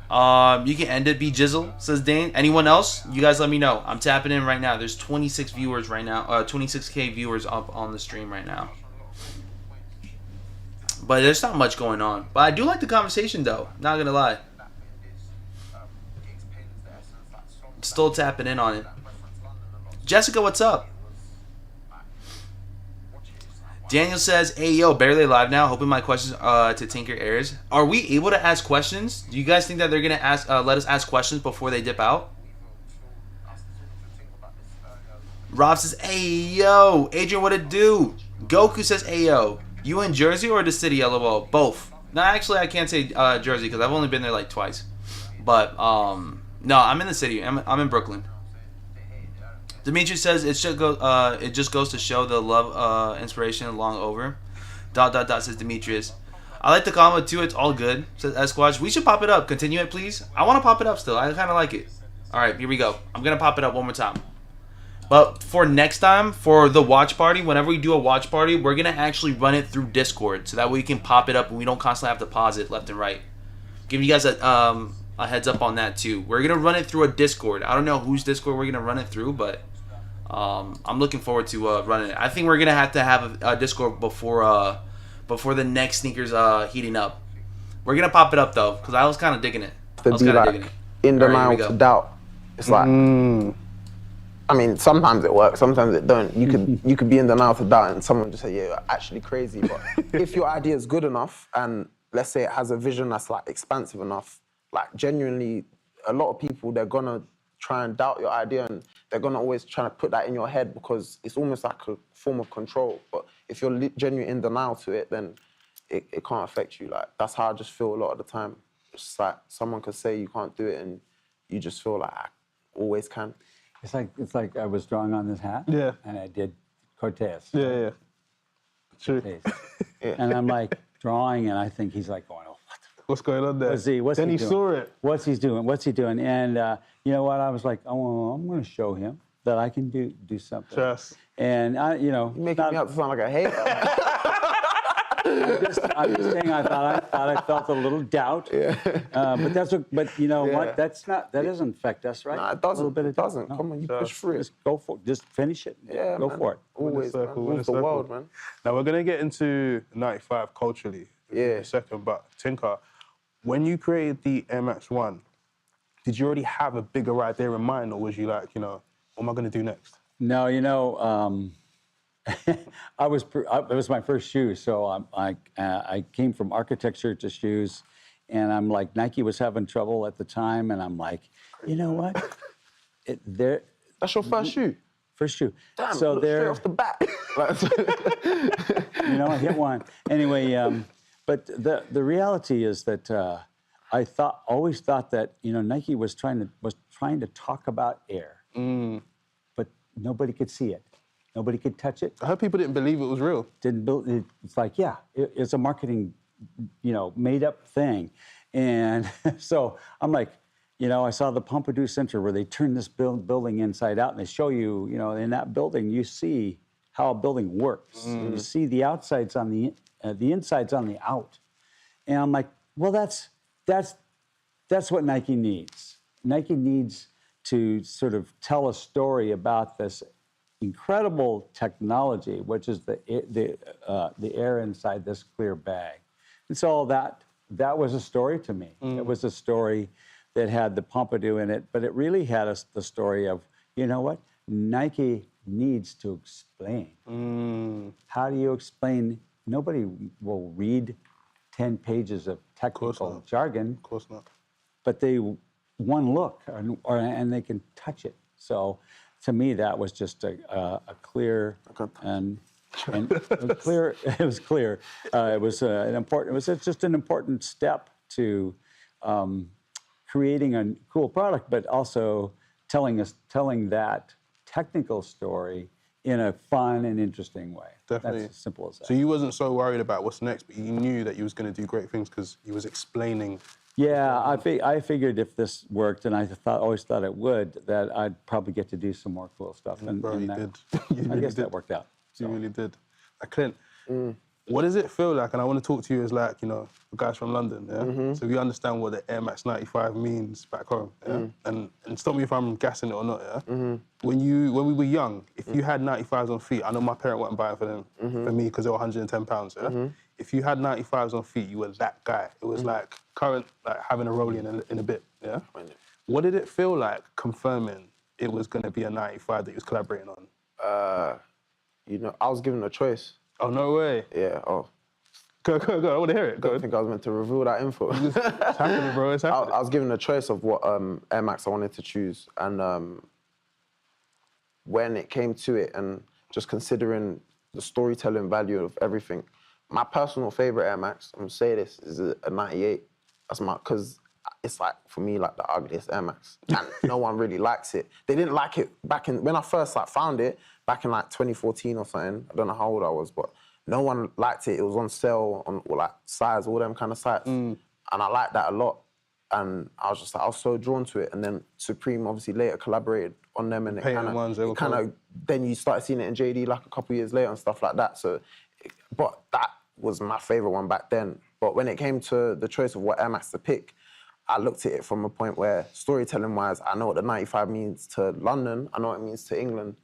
You can end it, be Jizzle, says Dane. Anyone else? You guys let me know. I'm tapping in right now. There's 26 viewers right now. 26K viewers up on the stream right now. But there's not much going on. But I do like the conversation though. Not gonna lie. Still tapping in on it. Jessica, what's up? Daniel says, hey, yo, barely live now. Hoping my questions to Tinker airs. Are we able to ask questions? Do you guys think that they're going to let us ask questions before they dip out? Rob says, hey, yo. Adrian, what it do? Goku says, hey, yo. You in Jersey or the city, LOL? Both. No, actually, I can't say Jersey because I've only been there like twice. But, no, I'm in the city. I'm in Brooklyn. Dimitri says it just goes to show the love inspiration long over. ... says Demetrius. I like the combo too, it's all good, says Esquatch. We should pop it up. Continue it, please. I want to pop it up still. I kind of like it. Alright, here we go. I'm going to pop it up one more time. But for next time, for the watch party, whenever we do a watch party, we're going to actually run it through Discord. So that way we can pop it up and we don't constantly have to pause it left and right. Give you guys a heads up on that too. We're going to run it through a Discord. I don't know whose Discord we're going to run it through, but I'm looking forward to running it. I think we're gonna have to have a Discord before the next sneakers heating up. We're gonna pop it up though, because I was kind of digging it. In denial to doubt. It's like, I mean, sometimes it works, sometimes it don't. You could be in denial to doubt, and someone just say, "Yeah, you're actually crazy." But if your idea is good enough, and let's say it has a vision that's like expansive enough, like genuinely, a lot of people, they're gonna try and doubt your idea, and they're gonna always try to put that in your head because it's almost like a form of control. But if you're genuinely in denial to it, then it can't affect you. Like, that's how I just feel a lot of the time. It's like someone could say you can't do it, and you just feel like I always can. It's like I was drawing on this hat. Yeah. And I did Cortez. Yeah. True. Yeah. And I'm like drawing, and I think he's like going, "Oh, what's going on there?" What's then he he doing? saw it. What's he doing? And you know what? I was like, "Oh, I'm going to show him that I can do something." Trust. And You're making me out to sound like a hater. I'm just saying. I thought I felt a little doubt. Yeah. But you know what? That doesn't affect us, right? No, it doesn't. A little bit of it doesn't. No. Come on, you push through it. Just go for it. Just finish it. Yeah, go man. for it. Always, man. Move the world, man. Now we're gonna get into '95 culturally in a second, but Tinker, when you created the Air Max 1, did you already have a bigger idea in mind, or was you like, what am I gonna do next? No, it was my first shoe, so I came from architecture to shoes, and I'm like, Nike was having trouble at the time, and I'm like, you know what? That's your first shoe? First shoe. Damn, so look straight off the bat. I hit one. Anyway, but the reality is that I always thought that Nike was trying to talk about Air, but nobody could see it. Nobody could touch it. I heard people didn't believe it was real. It's like, it's a marketing, made up thing. And so I'm like, I saw the Pompidou Center where they turn this building inside out, and they show you, in that building, you see how a building works. You see the outsides on the insides on the out. And I'm like, well, that's what Nike needs. Nike needs to sort of tell a story about this incredible technology, which is the air inside this clear bag. And so that was a story to me. It was a story that had the Pompidou in it, but it really had the story of, you know what? Nike needs to explain. How do you explain? Nobody will read 10 pages of technical jargon. Of course not. But one look, and they can touch it. So to me, that was just a clear and it was clear. It was clear. It was an important. It was just an important step to creating a cool product, but also telling that technical story in a fun and interesting way. Definitely. That's as simple as that. So you wasn't so worried about what's next, but you knew that you was going to do great things because you was explaining. Yeah, I figured if this worked, and I always thought it would, that I'd probably get to do some more cool stuff. And, Bro, you that, did. I guess that worked out. You really did. Clint, what does it feel like? And I want to talk to you as like, you know, the guys from London, yeah? So we understand what the Air Max 95 means back home, yeah? And stop me if I'm gassing it or not, yeah? When we were young, if you had 95s on feet, I know my parent wasn't buying for them, for me, because they were £110, yeah? If you had 95s on feet, you were that guy. It was like current, like having a rollie in a bit, yeah? What did it feel like confirming it was going to be a 95 that you was collaborating on? You know, I was given a choice. Oh, no way. Yeah, Go, I want to hear it. I don't think I was meant to reveal that info. It's happening, bro, it's happening. I was given a choice of what Air Max I wanted to choose. And when it came to it and just considering the storytelling value of everything, my personal favorite Air Max, I'm gonna say this, is a 98. That's because it's like, for me, like the ugliest Air Max. And no one really likes it. They didn't like it when I first found it, back in like 2014 or something. I don't know how old I was, but no one liked it. It was on sale on like size, all them kind of sites. And I liked that a lot. And I was just like, I was so drawn to it. And then Supreme obviously later collaborated on them, and it kind of, then you started seeing it in JD like a couple years later and stuff like that. So, but that was my favorite one back then. But when it came to the choice of what Air Max to pick, I looked at it from a point where storytelling-wise, I know what the 95 means to London, I know what it means to England.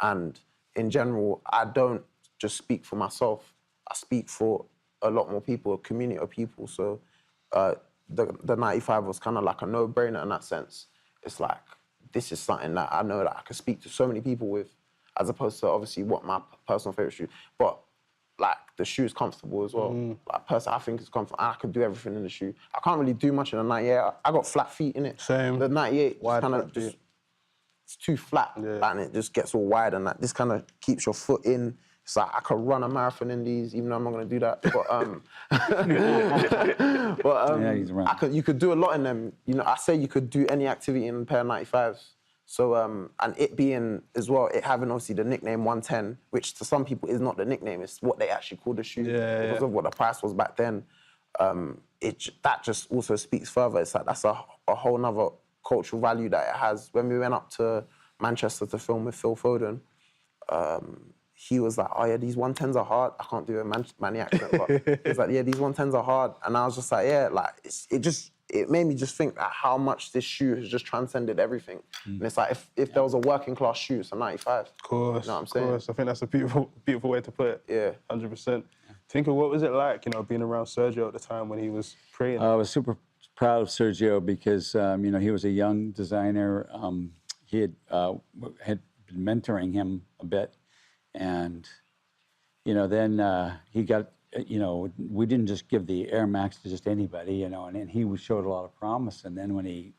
And in general, I don't just speak for myself. I speak for a lot more people, a community of people. So the 95 was kind of like a no-brainer in that sense. It's like, this is something that I know that I can speak to so many people with, as opposed to obviously what my personal favorite shoe. But like the shoe is comfortable as well. Like personally, I think it's comfortable. I can do everything in the shoe. I can't really do much in a 98. I got flat feet in it. Same. The 98 kind of just, it's too flat, and it just gets all wide, and this kind of keeps your foot in. It's like I could run a marathon in these, even though I'm not going to do that. But you could do a lot in them. You know, I say you could do any activity in a pair of 95s. So and it being as well, it having obviously the nickname 110, which to some people is not the nickname. It's what they actually call the shoe because of what the price was back then. That just also speaks further. It's like that's a whole nother cultural value that it has. When we went up to Manchester to film with Phil Foden, he was like, oh yeah, these 110s are hard. I can't do a Manny accent, but he was like, yeah, these 110s are hard. And I was just like, yeah, like it made me just think that how much this shoe has just transcended everything. And it's like, if there was a working class shoe, it's a 95. Of course, you know what I'm saying? Of course. I think that's a beautiful way to put it. Yeah. 100%. Think of what was it like, you know, being around Sergio at the time when he was creating? I was super proud of Sergio because, you know, he was a young designer. He had been mentoring him a bit. And, you know, then he got, you know, we didn't just give the Air Max to just anybody, you know, and he showed a lot of promise. And then when he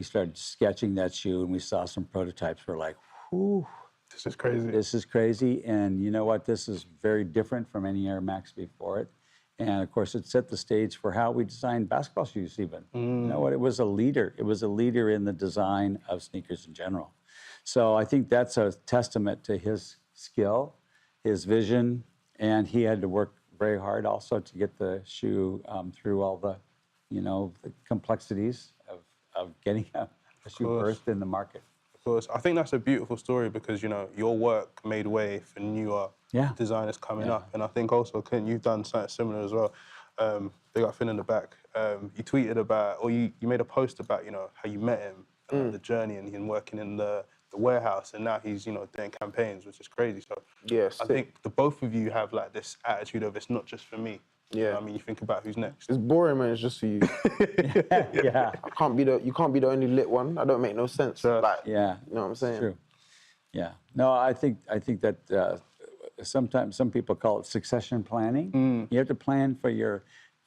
started sketching that shoe and we saw some prototypes, we're like, whew. This is crazy. This is crazy. And you know what? This is very different from any Air Max before it. And of course, it set the stage for how we designed basketball shoes even. You know what? It was a leader. It was a leader in the design of sneakers in general. So I think that's a testament to his skill, his vision, and he had to work very hard also to get the shoe through all the, you know, the complexities of getting a shoe birthed in the market. Of course. I think that's a beautiful story because, you know, your work made way for newer designers coming up. And I think also, Clint, you've done something similar as well. They got Finn in the back. You tweeted about, or you made a post about, you know, how you met him, the journey and him working in the warehouse, and now he's, you know, doing campaigns, which is crazy. So yes, I think the both of you have like this attitude of it's not just for me. Yeah. I mean, you think about who's next. It's boring, man. It's just for you. Yeah. You can't be the only lit one. That don't make no sense. Like, Yeah. you know what I'm saying? True. Yeah. No, I think that sometimes some people call it succession planning. You have to plan for your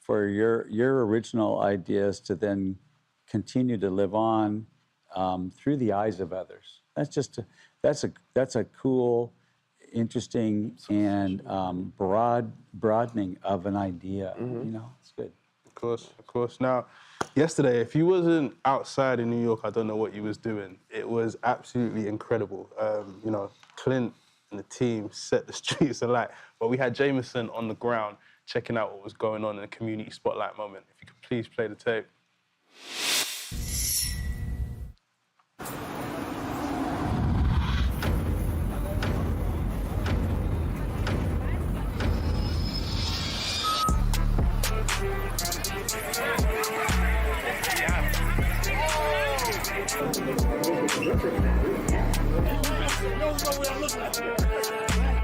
original ideas to then continue to live on through the eyes of others. That's a cool, interesting, and broadening of an idea. You know, it's good. Of course. Now, yesterday, if you wasn't outside in New York, I don't know what you was doing. It was absolutely incredible. You know, Clint and the team set the streets alight. But we had Jameson on the ground checking out what was going on in the community spotlight moment. If you could please play the tape.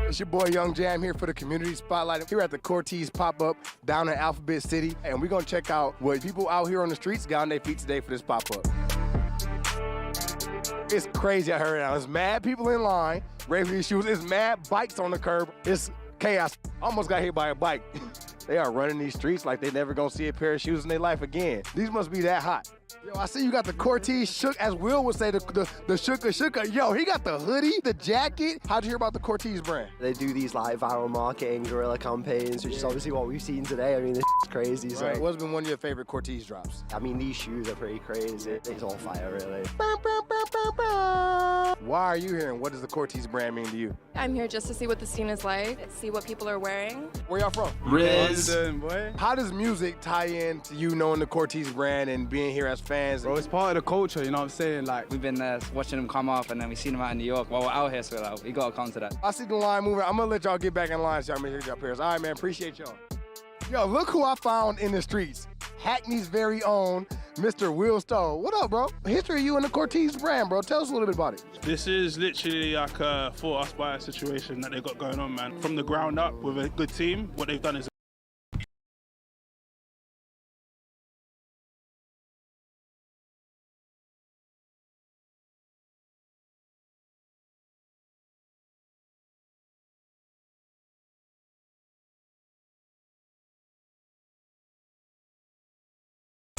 It's your boy Young Jam here for the Community Spotlight. Here at the Cortez pop-up down in Alphabet City. And we're gonna check out what people out here on the streets got on their feet today for this pop-up. It's crazy out here now. There's mad people in line, ready for these shoes. There's mad bikes on the curb. It's chaos. Almost got hit by a bike. They are running these streets like they never gonna see a pair of shoes in their life again. These must be that hot. Yo, I see you got the Cortez shook, as Will would say, the shooka. Yo, he got the hoodie, the jacket. How'd you hear about the Cortez brand? They do these like viral marketing, guerrilla campaigns, which is obviously what we've seen today. I mean, this is crazy. So. Right. What's been one of your favorite Cortez drops? I mean, these shoes are pretty crazy. It's all fire, really. Why are you here and what does the Cortez brand mean to you? I'm here just to see what the scene is like, see what people are wearing. Where y'all from? Riz. London, boy. How does music tie in to you knowing the Cortez brand and being here as fans? Bro, it's part of the culture, you know what I'm saying? Like, we've been watching them come up and then we seen them out in New York. Well, we're out here, so like, we gotta come to that. I see the line moving. I'm gonna let y'all get back in line so y'all make sure y'all pairs. All right, man, appreciate y'all. Yo, look who I found in the streets. Hackney's very own Mr. Will Stowe. What up, bro? History of you and the Cortez brand, bro. Tell us a little bit about it. This is literally like a fought us by a situation that they got going on, man. From the ground up with a good team, what they've done is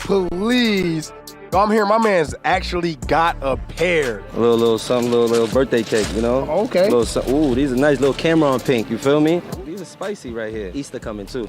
Please. I'm here. My man's actually got a pair. A little something, little birthday cake, you know? Okay. Ooh, these are nice, little Cameron pink, you feel me? These are spicy right here. Easter coming too.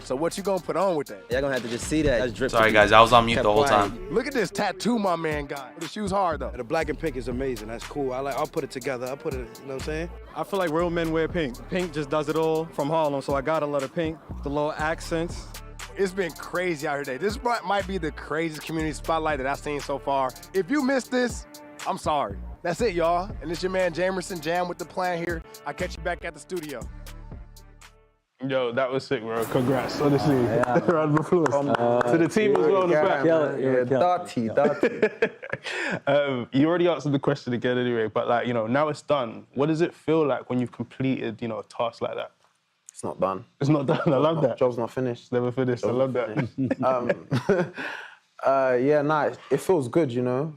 So what you gonna put on with that? Y'all gonna have to just see that. That's drip. Sorry guys, I was on mute the whole time. Look at this tattoo my man got. The shoe's hard though. The black and pink is amazing. That's cool. I'll put it together. I'll put it, you know what I'm saying? I feel like real men wear pink. Pink just does it all from Harlem, so I got a lot of pink. The little accents. It's been crazy out here today. This might be the craziest community spotlight that I've seen so far. If you missed this, I'm sorry. That's it, y'all. And it's your man Jamerson Jam with the plan here. I'll catch you back at the studio. Yo, that was sick, bro. Congrats, honestly. Round of applause. To the team as well on the back. You already answered the question again anyway, but like, you know, now it's done. What does it feel like when you've completed, you know, a task like that? It's not done. It's not done. I love that. Job's not finished. Never finished. I love that. Yeah, nah, it feels good, you know.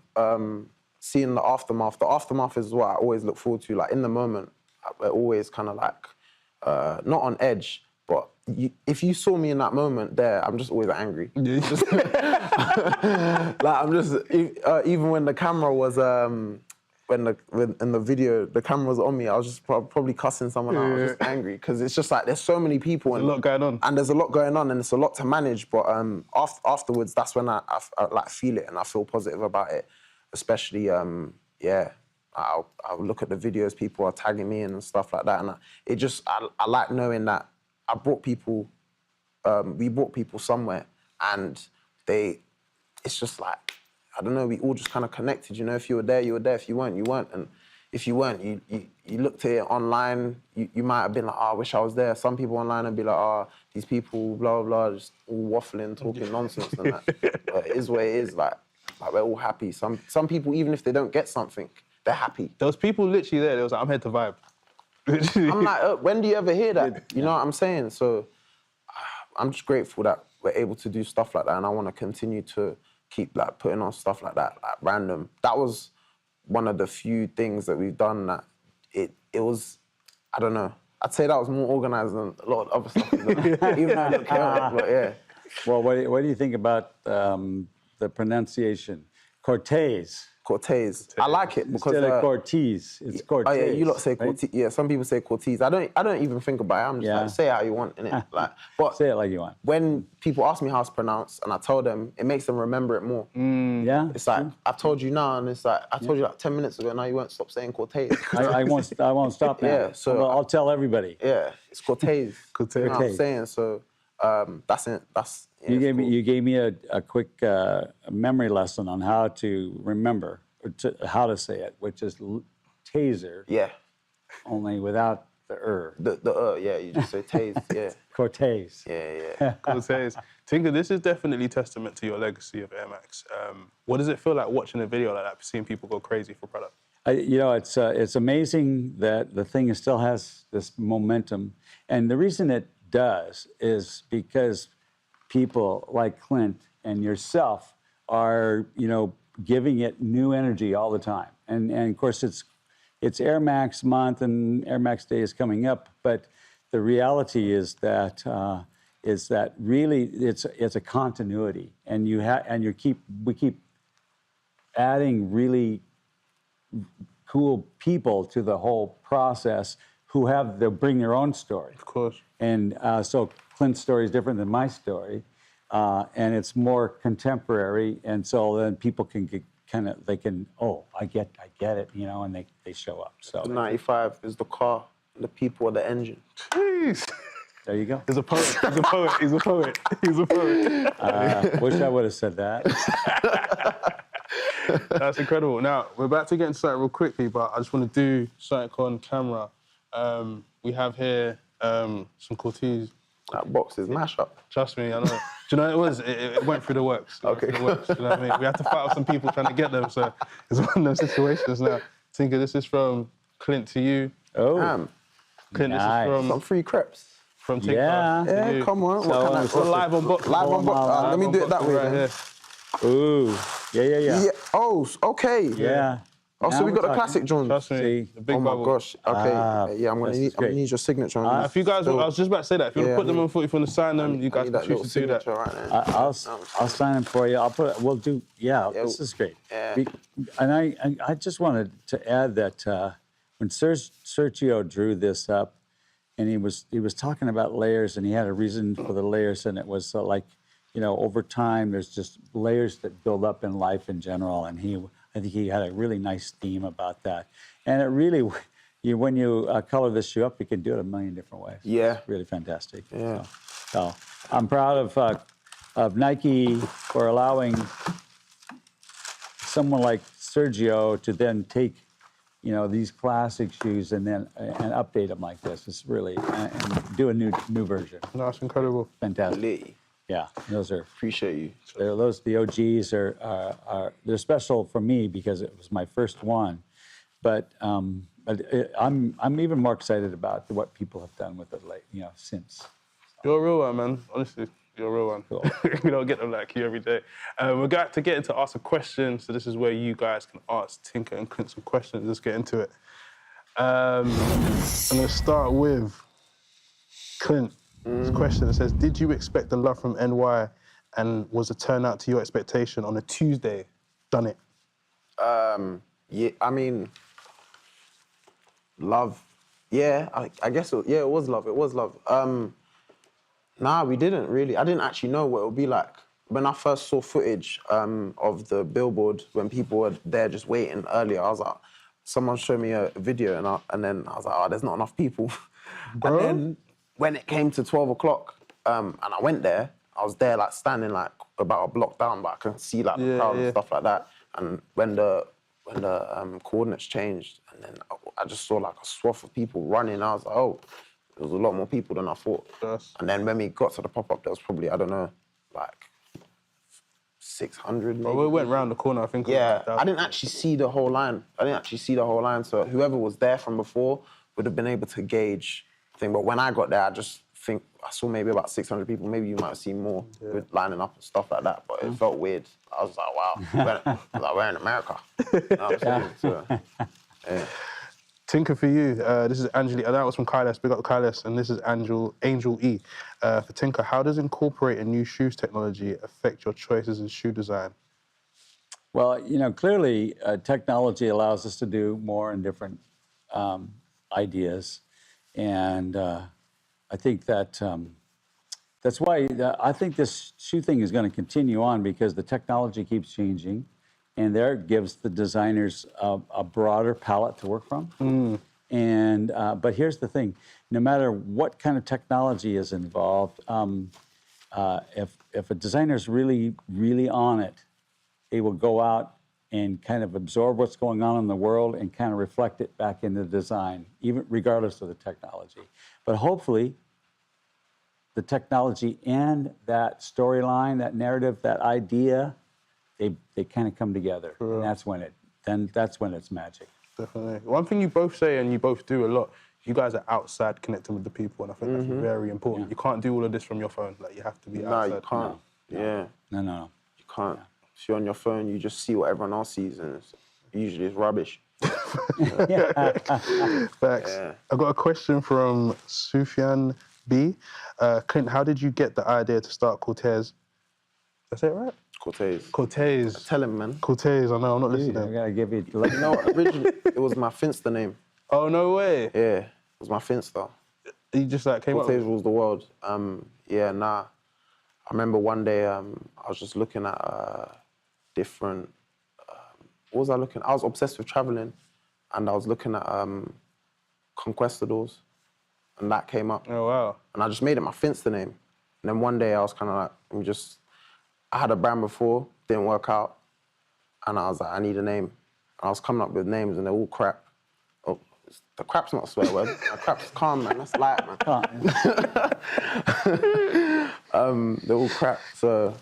Seeing the aftermath. The aftermath is what I always look forward to. Like in the moment, we're always kind of like not on edge, but if you saw me in that moment there, I'm just always angry. Like I'm just even when the camera was. In the video, the camera was on me, I was just probably cussing someone out. I was just angry because it's just like there's so many people and a lot going on. And there's a lot going on and it's a lot to manage. But afterwards, that's when I like feel it and I feel positive about it. Especially, yeah, I'll look at the videos, people are tagging me and stuff like that. And I like knowing that I brought people, we brought people somewhere and it's just like, I don't know, we all just kind of connected, you know, if you were there, you were there, if you weren't, you weren't. And if you weren't, you looked at it online, you might have been like, oh, I wish I was there. Some people online would be like, oh, these people, blah, blah, just all waffling, talking nonsense and that. But it is what it is, like we're all happy. Some people, even if they don't get something, they're happy. There was people literally there, they was like, I'm here to vibe. I'm like, when do you ever hear that? You know what I'm saying? So I'm just grateful that we're able to do stuff like that, and I want to continue to keep like putting on stuff like that, like random. That was one of the few things that we've done that it was, I don't know. I'd say that was more organized than a lot of other stuff we've done, even though I don't care, but yeah. Well, what do you think about the pronunciation? Cortez. Cortez. I like it because instead of Cortez, it's Cortez. Oh yeah, you lot say right? Cortez. Yeah, some people say Cortez. I don't even think about it. I'm just like, say it how you want, innit? Like, but say it like you want. When people ask me how it's pronounced and I tell them, it makes them remember it more. Yeah. It's like I've told you now, and it's like I told you like 10 minutes ago. Now you won't stop saying Cortez. I won't stop now. Yeah, so I'll tell everybody. Yeah, it's Cortez. Cortez. You know what I'm saying? So that's it. That's you gave me a quick memory lesson on how to remember how to say it, which is taser. Yeah. Only without the yeah, you just say tase. Yeah. Cortez. Yeah. Cortez. Tinker, this is definitely testament to your legacy of Air Max. What does it feel like watching a video like that, seeing people go crazy for product? It's amazing that the thing still has this momentum, and the reason it does is because people like Clint and yourself are, giving it new energy all the time. And of course, it's Air Max month and Air Max Day is coming up, but the reality is that really it's a continuity, and we keep adding really cool people to the whole process they'll bring their own story. Of course. And so Clint's story is different than my story, and it's more contemporary, and so then people can get I get it, and they show up. So the 95 is the car, the people are the engine. Jeez. There you go. He's a poet. He's a poet. He's a poet. He's a poet. Wish I would have said that. That's incredible. Now, we're about to get into something real quickly, but I just want to do something on camera. We have here some Cortez. That box is mash up. Trust me, I know. Do you know what it was? It went through the works. Okay. You know what I mean? We had to fight with some people trying to get them, so it's one of those situations now. Tinker, this is from Clint to you. Oh. Clint, nice. this is from... Some free crepes. From Tinker Yeah, to you. come on. So, live on box. Live on box. Let me do it that way right then. here. Ooh. Yeah. Oh, okay. Yeah. Oh, so we got the classic John. Trust me, the big my bubble. gosh. Okay. Yeah, I'm gonna need your signature on these. If you guys, I was just about to say that. If you want to put them on foot, if you want to sign them, you guys can choose to do that. Right there. I'll sign them for you. We'll do. Yeah, this is great. Yeah. And I just wanted to add that when Sergio drew this up, and he was talking about layers, and he had a reason for the layers, and it was over time there's just layers that build up in life in general, and I think he had a really nice theme about that. And it really, when you color this shoe up, you can do it a million different ways. Yeah. It's really fantastic. Yeah. So I'm proud of Nike for allowing someone like Sergio to then take, these classic shoes and update them like this. It's really, and do a new version. No, it's incredible. Fantastic. Yeah, those are. Appreciate you. The OGs are they're special for me because it was my first one, but I'm even more excited about what people have done with it since. You're a real one, man. Honestly, you're a real one. Cool. We don't get them like you every day. We're going to get into ask a question, so this is where you guys can ask Tinker and Clint some questions. Let's get into it. I'm going to start with Clint. This question, it says, did you expect the love from NY, and was the turnout to your expectation on a Tuesday? Done it? Yeah, I mean, love. Yeah, I guess it was love. It was love. Nah, we didn't really. I didn't actually know what it would be like. When I first saw footage of the billboard, when people were there just waiting earlier, I was like, someone showed me a video, and then I was like, oh, there's not enough people. Bro? And then when it came to 12 o'clock, and I went there, I was there standing about a block down, but I could see the crowd and stuff like that. And when the coordinates changed, and then I just saw a swath of people running, I was like, oh, there was a lot more people than I thought. Yes. And then when we got to the pop-up, there was probably, I don't know, 600 maybe. Well, we went round the corner, I think. Yeah, I didn't actually see the whole line. So whoever was there from before would have been able to gauge thing. But when I got there, I just think I saw maybe about 600 people. Maybe you might have seen more with lining up and stuff like that. But it felt weird. I was like, wow, we're in America. You know what I'm saying? So, yeah. Tinker, for you, this is Angeli. That was from Kyles, big up Kyles, and this is Angel E. For Tinker, how does incorporating new shoes technology affect your choices in shoe design? Well, you know, clearly technology allows us to do more and different ideas. And I think that that's why I think this shoe thing is going to continue on, because the technology keeps changing. And there it gives the designers a broader palette to work from. And but here's the thing: no matter what kind of technology is involved, if a designer's really on it, they will go out and kind of absorb what's going on in the world and kind of reflect it back into the design, even regardless of the technology. But hopefully, the technology and that storyline, that narrative, that idea, they kind of come together, and that's when it's magic. Definitely. One thing you both say, and you both do a lot, you guys are outside connecting with the people, and I think that's very important. You can't do all of this from your phone. Like, you have to be outside. No, you can't. Yeah. No. You can't. If you're on your phone, you just see what everyone else sees, and usually it's rubbish. Facts. Yeah. I got a question from Sufyan B. Clint, how did you get the idea to start Cortez? Did I say it right? Cortez. Tell him, man. Cortez, I know, I'm not listening. I gotta give you. You know, originally it was my Finsta name. Oh, no way. Yeah, it was my Finsta. You just like came up Cortez with rules the world. Yeah, nah. I remember one day I was just looking at different. What was I looking? I was obsessed with traveling, and I was looking at conquistadors, and that came up. Oh wow! And I just made it my Finsta name. And then one day I was kind of like, I had a brand before, didn't work out, and I was like, I need a name. And I was coming up with names, and they're all crap. Oh, the crap's not a swear word. Crap's calm, man. That's light, man. They're all crap. So,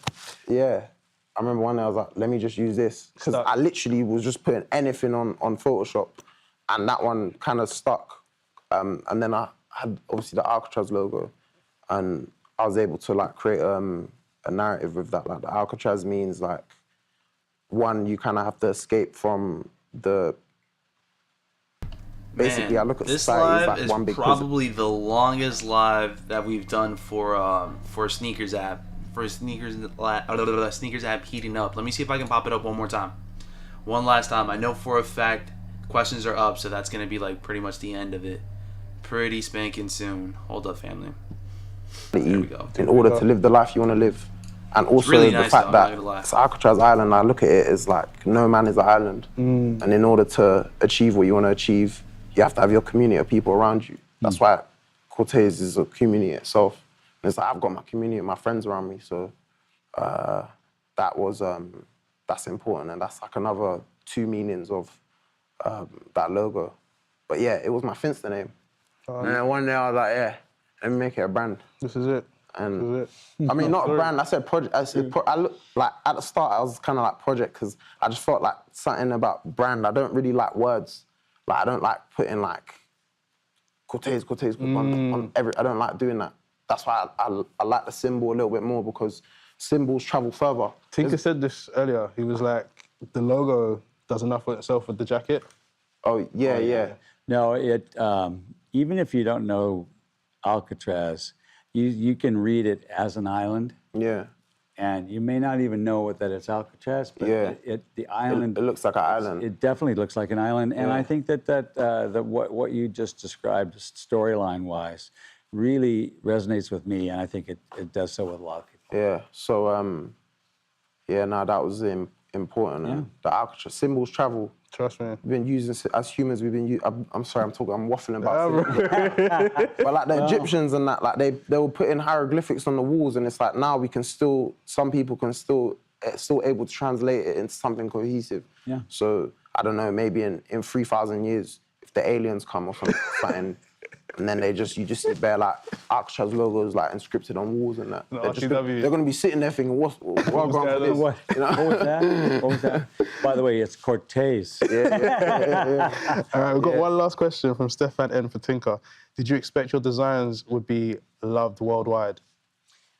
yeah. I remember one day I was like, let me just use this. Because I literally was just putting anything on Photoshop, and that one kind of stuck. And then I had, obviously, the Alcatraz logo, and I was able to, like, create a narrative with that. Like, the Alcatraz means, like, one, you kind of have to escape from the... Basically, I look at society as like one big prison. This live is probably the longest live that we've done for Snkrs app. For Snkrs app heating up. Let me see if I can pop it up one more time. One last time. I know for a fact questions are up, so that's going to be like pretty much the end of it. Pretty spanking soon. Hold up, family. There we go. In order to live the life you want to live. And also really the fact that it's Alcatraz Island, I look at it as like no man is an island. And in order to achieve what you want to achieve, you have to have your community of people around you. That's why Cortez is a community itself. And it's like, I've got my community, my friends around me, so that's important, and that's like another 2 meanings of that logo. But yeah, it was my Finsta name. And then one day I was like, yeah, let me make it a brand. This is it. And this is it. I mean, not a brand, I said project. I look like, at the start, I was kind of like project, because I just felt like something about brand. I don't really like words. Like, I don't like putting like Cortez on every, I don't like doing that. That's why I like the symbol a little bit more, because symbols travel further. Tinker said this earlier. He was like, the logo does enough for itself with the jacket. Oh, yeah. No, it even if you don't know Alcatraz, you can read it as an island. Yeah. And you may not even know that it's Alcatraz, but the island... It looks like an island. It definitely looks like an island. And I think that what you just described storyline-wise really resonates with me, and I think it does so with a lot of people. Yeah, so, that was important. Yeah. The Alcatraz, symbols travel. Trust me. We've been using, as humans, I'm sorry, I'm waffling about but like the Egyptians and that, like they were putting hieroglyphics on the walls, and it's like now we can some people can still able to translate it into something cohesive. Yeah. So, I don't know, maybe in 3,000 years, if the aliens come or something, And then you just see bare like Alcatraz logos like inscripted on walls and that. They're gonna be sitting there thinking, what going for this? What was that? What was that? By the way, it's Cortez. Yeah. All right, we've got one last question from Stefan N for Tinker. Did you expect your designs would be loved worldwide?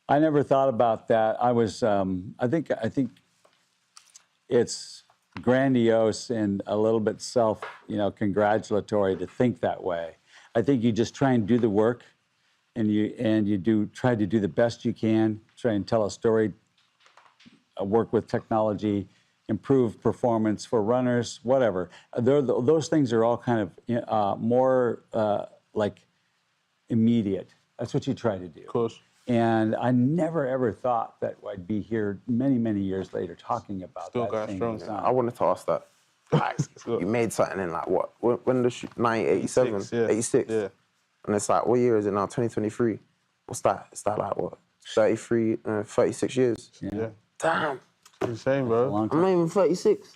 I never thought about that. I was, I think it's grandiose and a little bit congratulatory to think that way. I think you just try and do the work, and you try to do the best you can, try and tell a story, work with technology, improve performance for runners, whatever. Those things are all kind of more like immediate. That's what you try to do. Of course. And I never ever thought that I'd be here many, many years later talking about Still that going same strong. design. I wanted to ask that. Like, you made something in like what? When the 1987, 86. Yeah. And it's like, what year is it now? 2023. What's that? Is that like what? 36 years. Yeah. Damn. Insane, bro. I'm not even 36.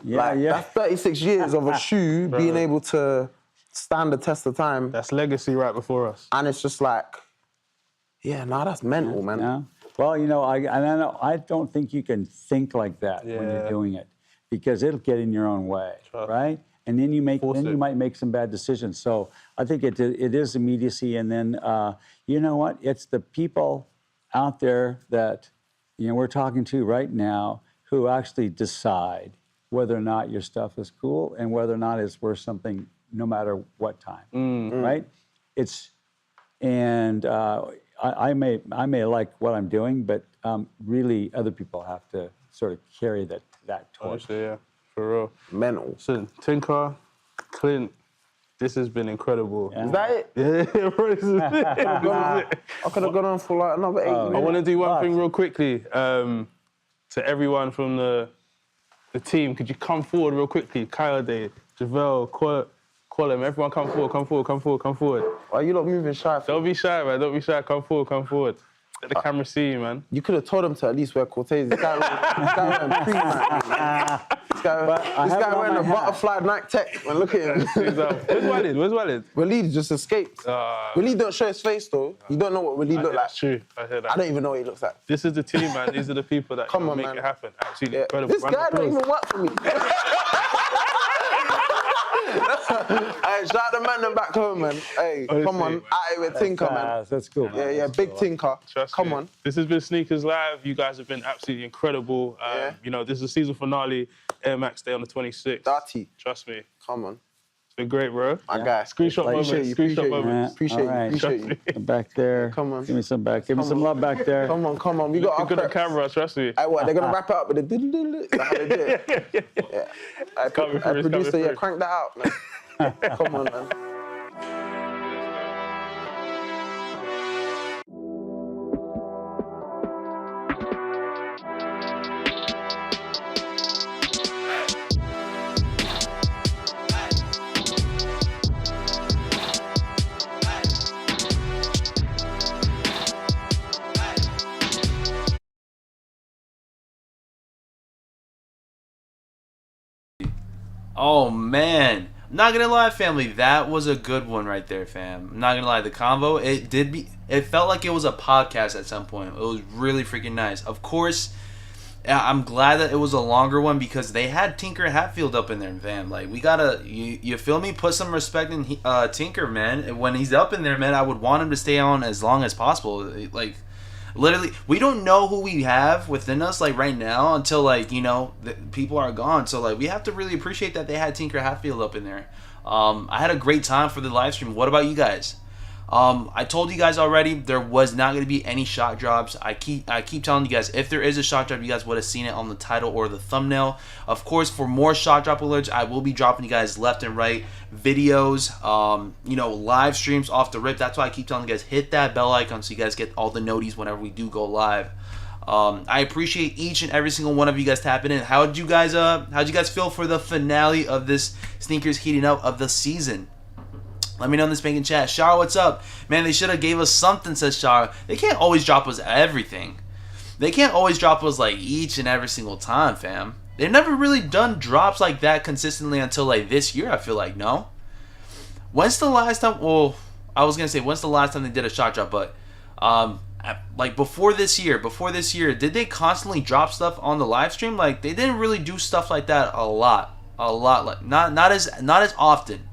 Yeah. That's 36 years of a shoe being able to stand the test of time. That's legacy right before us. And it's just like, that's mental, man. Yeah. Well, I don't think you can think like that when you're doing it, because it'll get in your own way, right? And then you might make some bad decisions. So I think it is immediacy, and then you know what? It's the people out there that we're talking to right now who actually decide whether or not your stuff is cool and whether or not it's worth something, no matter what time, right? I may like what I'm doing, but really other people have to sort of carry that torch. Honestly, yeah, for real. Mental. So, Tinker, Clint, this has been incredible. Is that it? Yeah, bro, this is it. I could have gone on for like another 8 minutes. I want to do one thing real quickly. To everyone from the team, could you come forward real quickly? Kayode, Javel, Colin, everyone come forward. Why are you not moving shy? Don't be shy, man. Don't be shy. Come forward. Let the camera see you, man. You could have told them to at least wear Cortez. This guy wearing pre-man. This guy wearing a butterfly Nike Tech. Man, look at him. Where's Walid? Walid just escaped. Walid don't show his face, though. You don't know what Walid look like. That's true. I heard that. I don't even know what he looks like. This is the team, man. These are the people that make it happen. Absolutely incredible. This guy don't even work for me. Hey, shout the man back home, man. Hey, honestly, come on, with Tinker, man. That's cool. Man. Yeah, big Tinker. Come on. This has been Sneakers Live. You guys have been absolutely incredible. This is the season finale. Air Max Day on the 26th. Dirty. Trust me. Come on. It's been great, bro. My guy. Screenshot moments. Appreciate you. Back there. Come on. Give me some back. Give me some love back there. Come on. We got our good camera, trust me. Hey, what? They're gonna wrap it up with a diddle. That's how they do it. Yeah. Producer, crank that out, man. Come on, man. Oh, man. I'm not gonna lie, family, that was a good one right there, fam. I'm not gonna lie, the convo, it felt like it was a podcast at some point. It was really freaking nice. Of course, I'm glad that it was a longer one because they had Tinker Hatfield up in there, fam. Like, we gotta, you feel me? Put some respect in Tinker, man. When he's up in there, man, I would want him to stay on as long as possible. Like, literally, we don't know who we have within us, like, right now until, like, the people are gone. So, like, we have to really appreciate that they had Tinker Hatfield up in there. I had a great time for the live stream. What about you guys? I told you guys already there was not going to be any shot drops. I keep telling you guys, if there is a shot drop, you guys would have seen it on the title or the thumbnail. Of course, for more shot drop alerts, I will be dropping you guys left and right videos, live streams off the rip. That's why I keep telling you guys, hit that bell icon so you guys get all the noties whenever we do go live. I appreciate each and every single one of you guys tapping in. How'd you guys feel for the finale of this Sneakers Heating Up of the season? Let me know in the spanking chat. Shara, what's up? Man, they should have gave us something, says Shara. They can't always drop us everything. They can't always drop us, like, each and every single time, fam. They've never really done drops like that consistently until, like, this year, I feel like, no? When's the last time? Well, I was gonna say when's the last time they did a shot drop, but like before this year, did they constantly drop stuff on the live stream? Like they didn't really do stuff like that a lot, like not as often.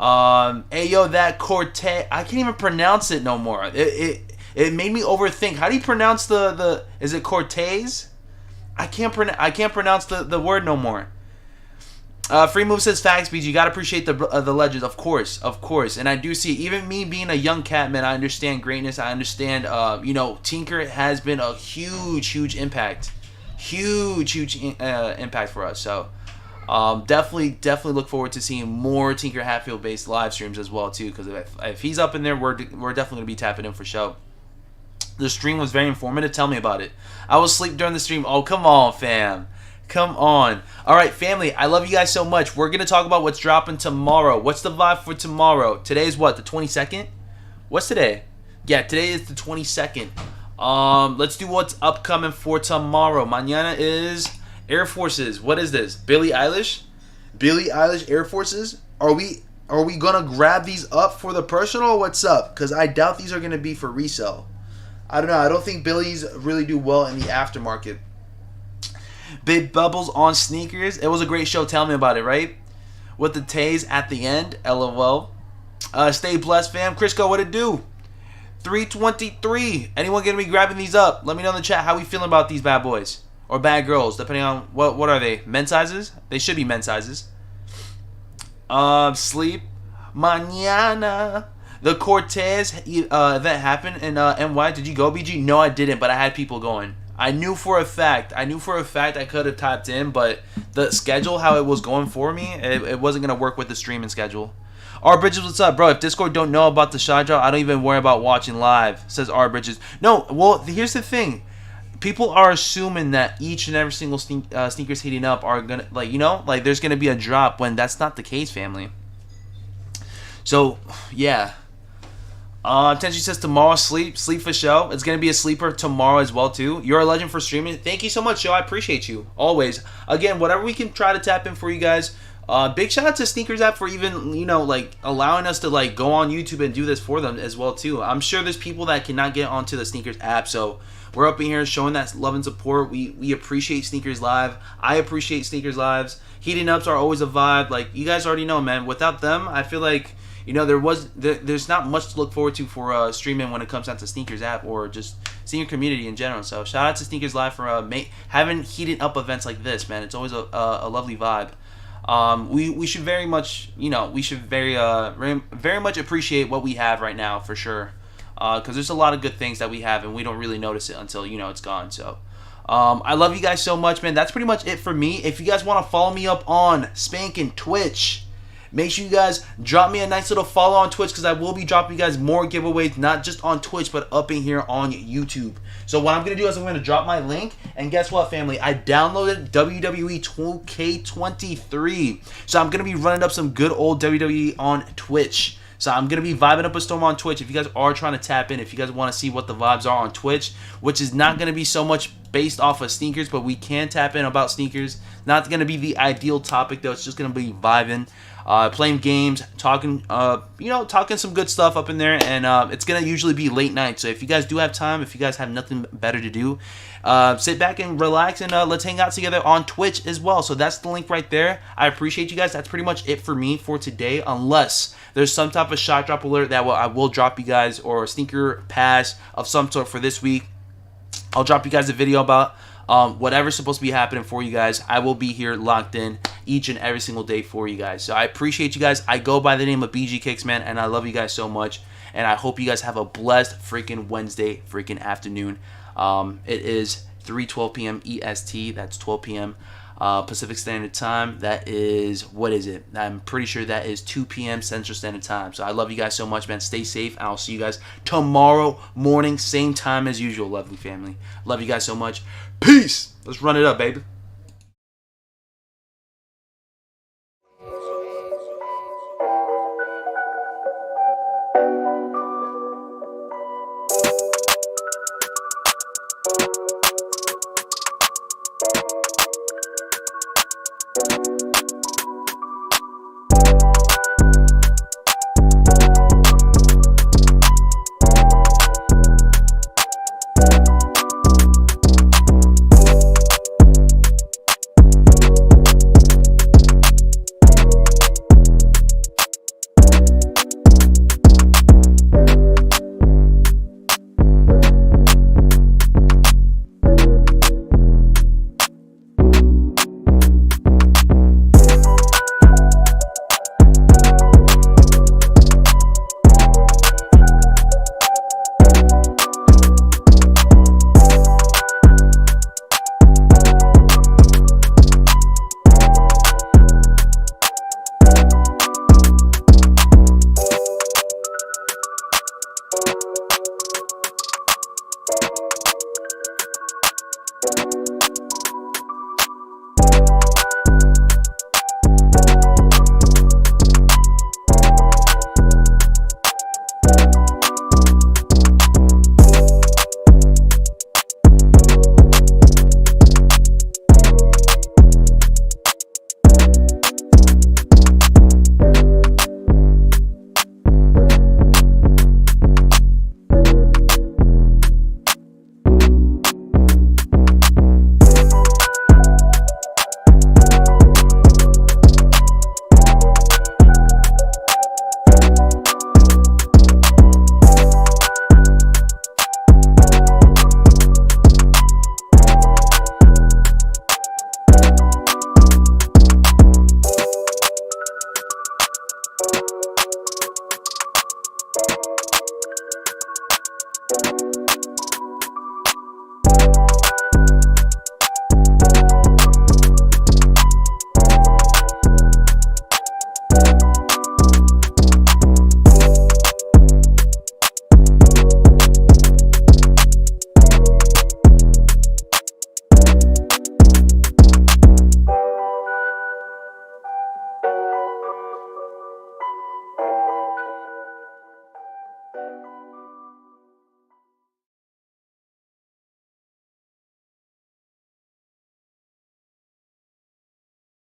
Ayo, that Cortez, I can't even pronounce it no more. It made me overthink. How do you pronounce the is it Cortez? I can't pronounce the word no more. Free Move says facts, BG. You gotta appreciate the legends, of course. And I do see, even me being a young cat, man, I understand greatness. I understand, Tinker has been a huge impact, huge impact for us. So, definitely look forward to seeing more Tinker Hatfield based live streams as well too. Because if he's up in there, we're definitely gonna be tapping in for show. The stream was very informative. Tell me about it. I was asleep during the stream. Oh, come on, fam. Come on. All right, family. I love you guys so much. We're going to talk about what's dropping tomorrow. What's the vibe for tomorrow? Today is what? The 22nd? What's today? Yeah, today is the 22nd. Let's do what's upcoming for tomorrow. Mañana is Air Forces. What is this? Billie Eilish? Billie Eilish Air Forces? Are we going to grab these up for the personal or what's up? Because I doubt these are going to be for resale. I don't know. I don't think Billies really do well in the aftermarket. Big Bubbles on Snkrs. It was a great show. Tell me about it, right? With the Tays at the end. LOL. Stay blessed, fam. Crisco, what it do? 323. Anyone gonna be grabbing these up? Let me know in the chat how we feeling about these bad boys. Or bad girls, depending on what are they? Men's sizes? They should be men's sizes. Sleep. Mañana. The Cortez event happened in NY. Did you go, BG? No, I didn't, but I had people going. I knew for a fact I could have typed in, but the schedule, how it was going for me, it wasn't going to work with the streaming schedule. R. Bridges, what's up, bro? If Discord don't know about the shot drop, I don't even worry about watching live, says R. Bridges. No, well, here's the thing. People are assuming that each and every single sneakers heating up are going to, there's going to be a drop when that's not the case, family. So, yeah. Tenshi says tomorrow sleep for show. It's gonna be a sleeper tomorrow as well too. You're a legend for streaming. Thank you so much, show. I appreciate you always. Again, whatever we can try to tap in for you guys. Big shout out to Snkrs app for even allowing us to go on YouTube and do this for them as well too. I'm sure there's people that cannot get onto the Snkrs app, so we're up in here showing that love and support. We appreciate Snkrs Live. I appreciate Snkrs Lives. Heating ups are always a vibe. Like you guys already know, man. Without them, I feel like. There's not much to look forward to for streaming when it comes down to Snkrs app or just sneaker community in general. So shout out to Snkrs Live for having heated up events like this, man. It's always a lovely vibe. We should very much, very much appreciate what we have right now for sure. Because there's a lot of good things that we have and we don't really notice it until it's gone. So I love you guys so much, man. That's pretty much it for me. If you guys want to follow me up on Spankin' Twitch, make sure you guys drop me a nice little follow on Twitch because I will be dropping you guys more giveaways, not just on Twitch, but up in here on YouTube. So what I'm going to do is I'm going to drop my link, and guess what, family? I downloaded WWE 2K23. So I'm going to be running up some good old WWE on Twitch. So I'm going to be vibing up a storm on Twitch. If you guys are trying to tap in, if you guys want to see what the vibes are on Twitch, which is not going to be so much based off of sneakers, but we can tap in about sneakers. Not going to be the ideal topic, though. It's just going to be vibing. Playing games, talking some good stuff up in there, and it's gonna usually be late night. So if you guys do have time, if you guys have nothing better to do, sit back and relax, and let's hang out together on Twitch as well. So that's the link right there. I appreciate you guys. That's pretty much it for me for today, unless there's some type of shot drop alert that I will drop you guys, or a sneaker pass of some sort for this week. I'll drop you guys a video about whatever's supposed to be happening for you guys. I will be here locked in each and every single day for you guys. So I appreciate you guys. I go by the name of BG Kicks, man, and I love you guys so much. And I hope you guys have a blessed freaking Wednesday freaking afternoon. It is 3:12 p.m. EST. That's 12 p.m. Pacific Standard Time. That is, what is it? I'm pretty sure that is 2 p.m. Central Standard Time. So I love you guys so much, man. Stay safe, and I'll see you guys tomorrow morning, same time as usual, lovely family. Love you guys so much. Peace. Let's run it up, baby. Bye.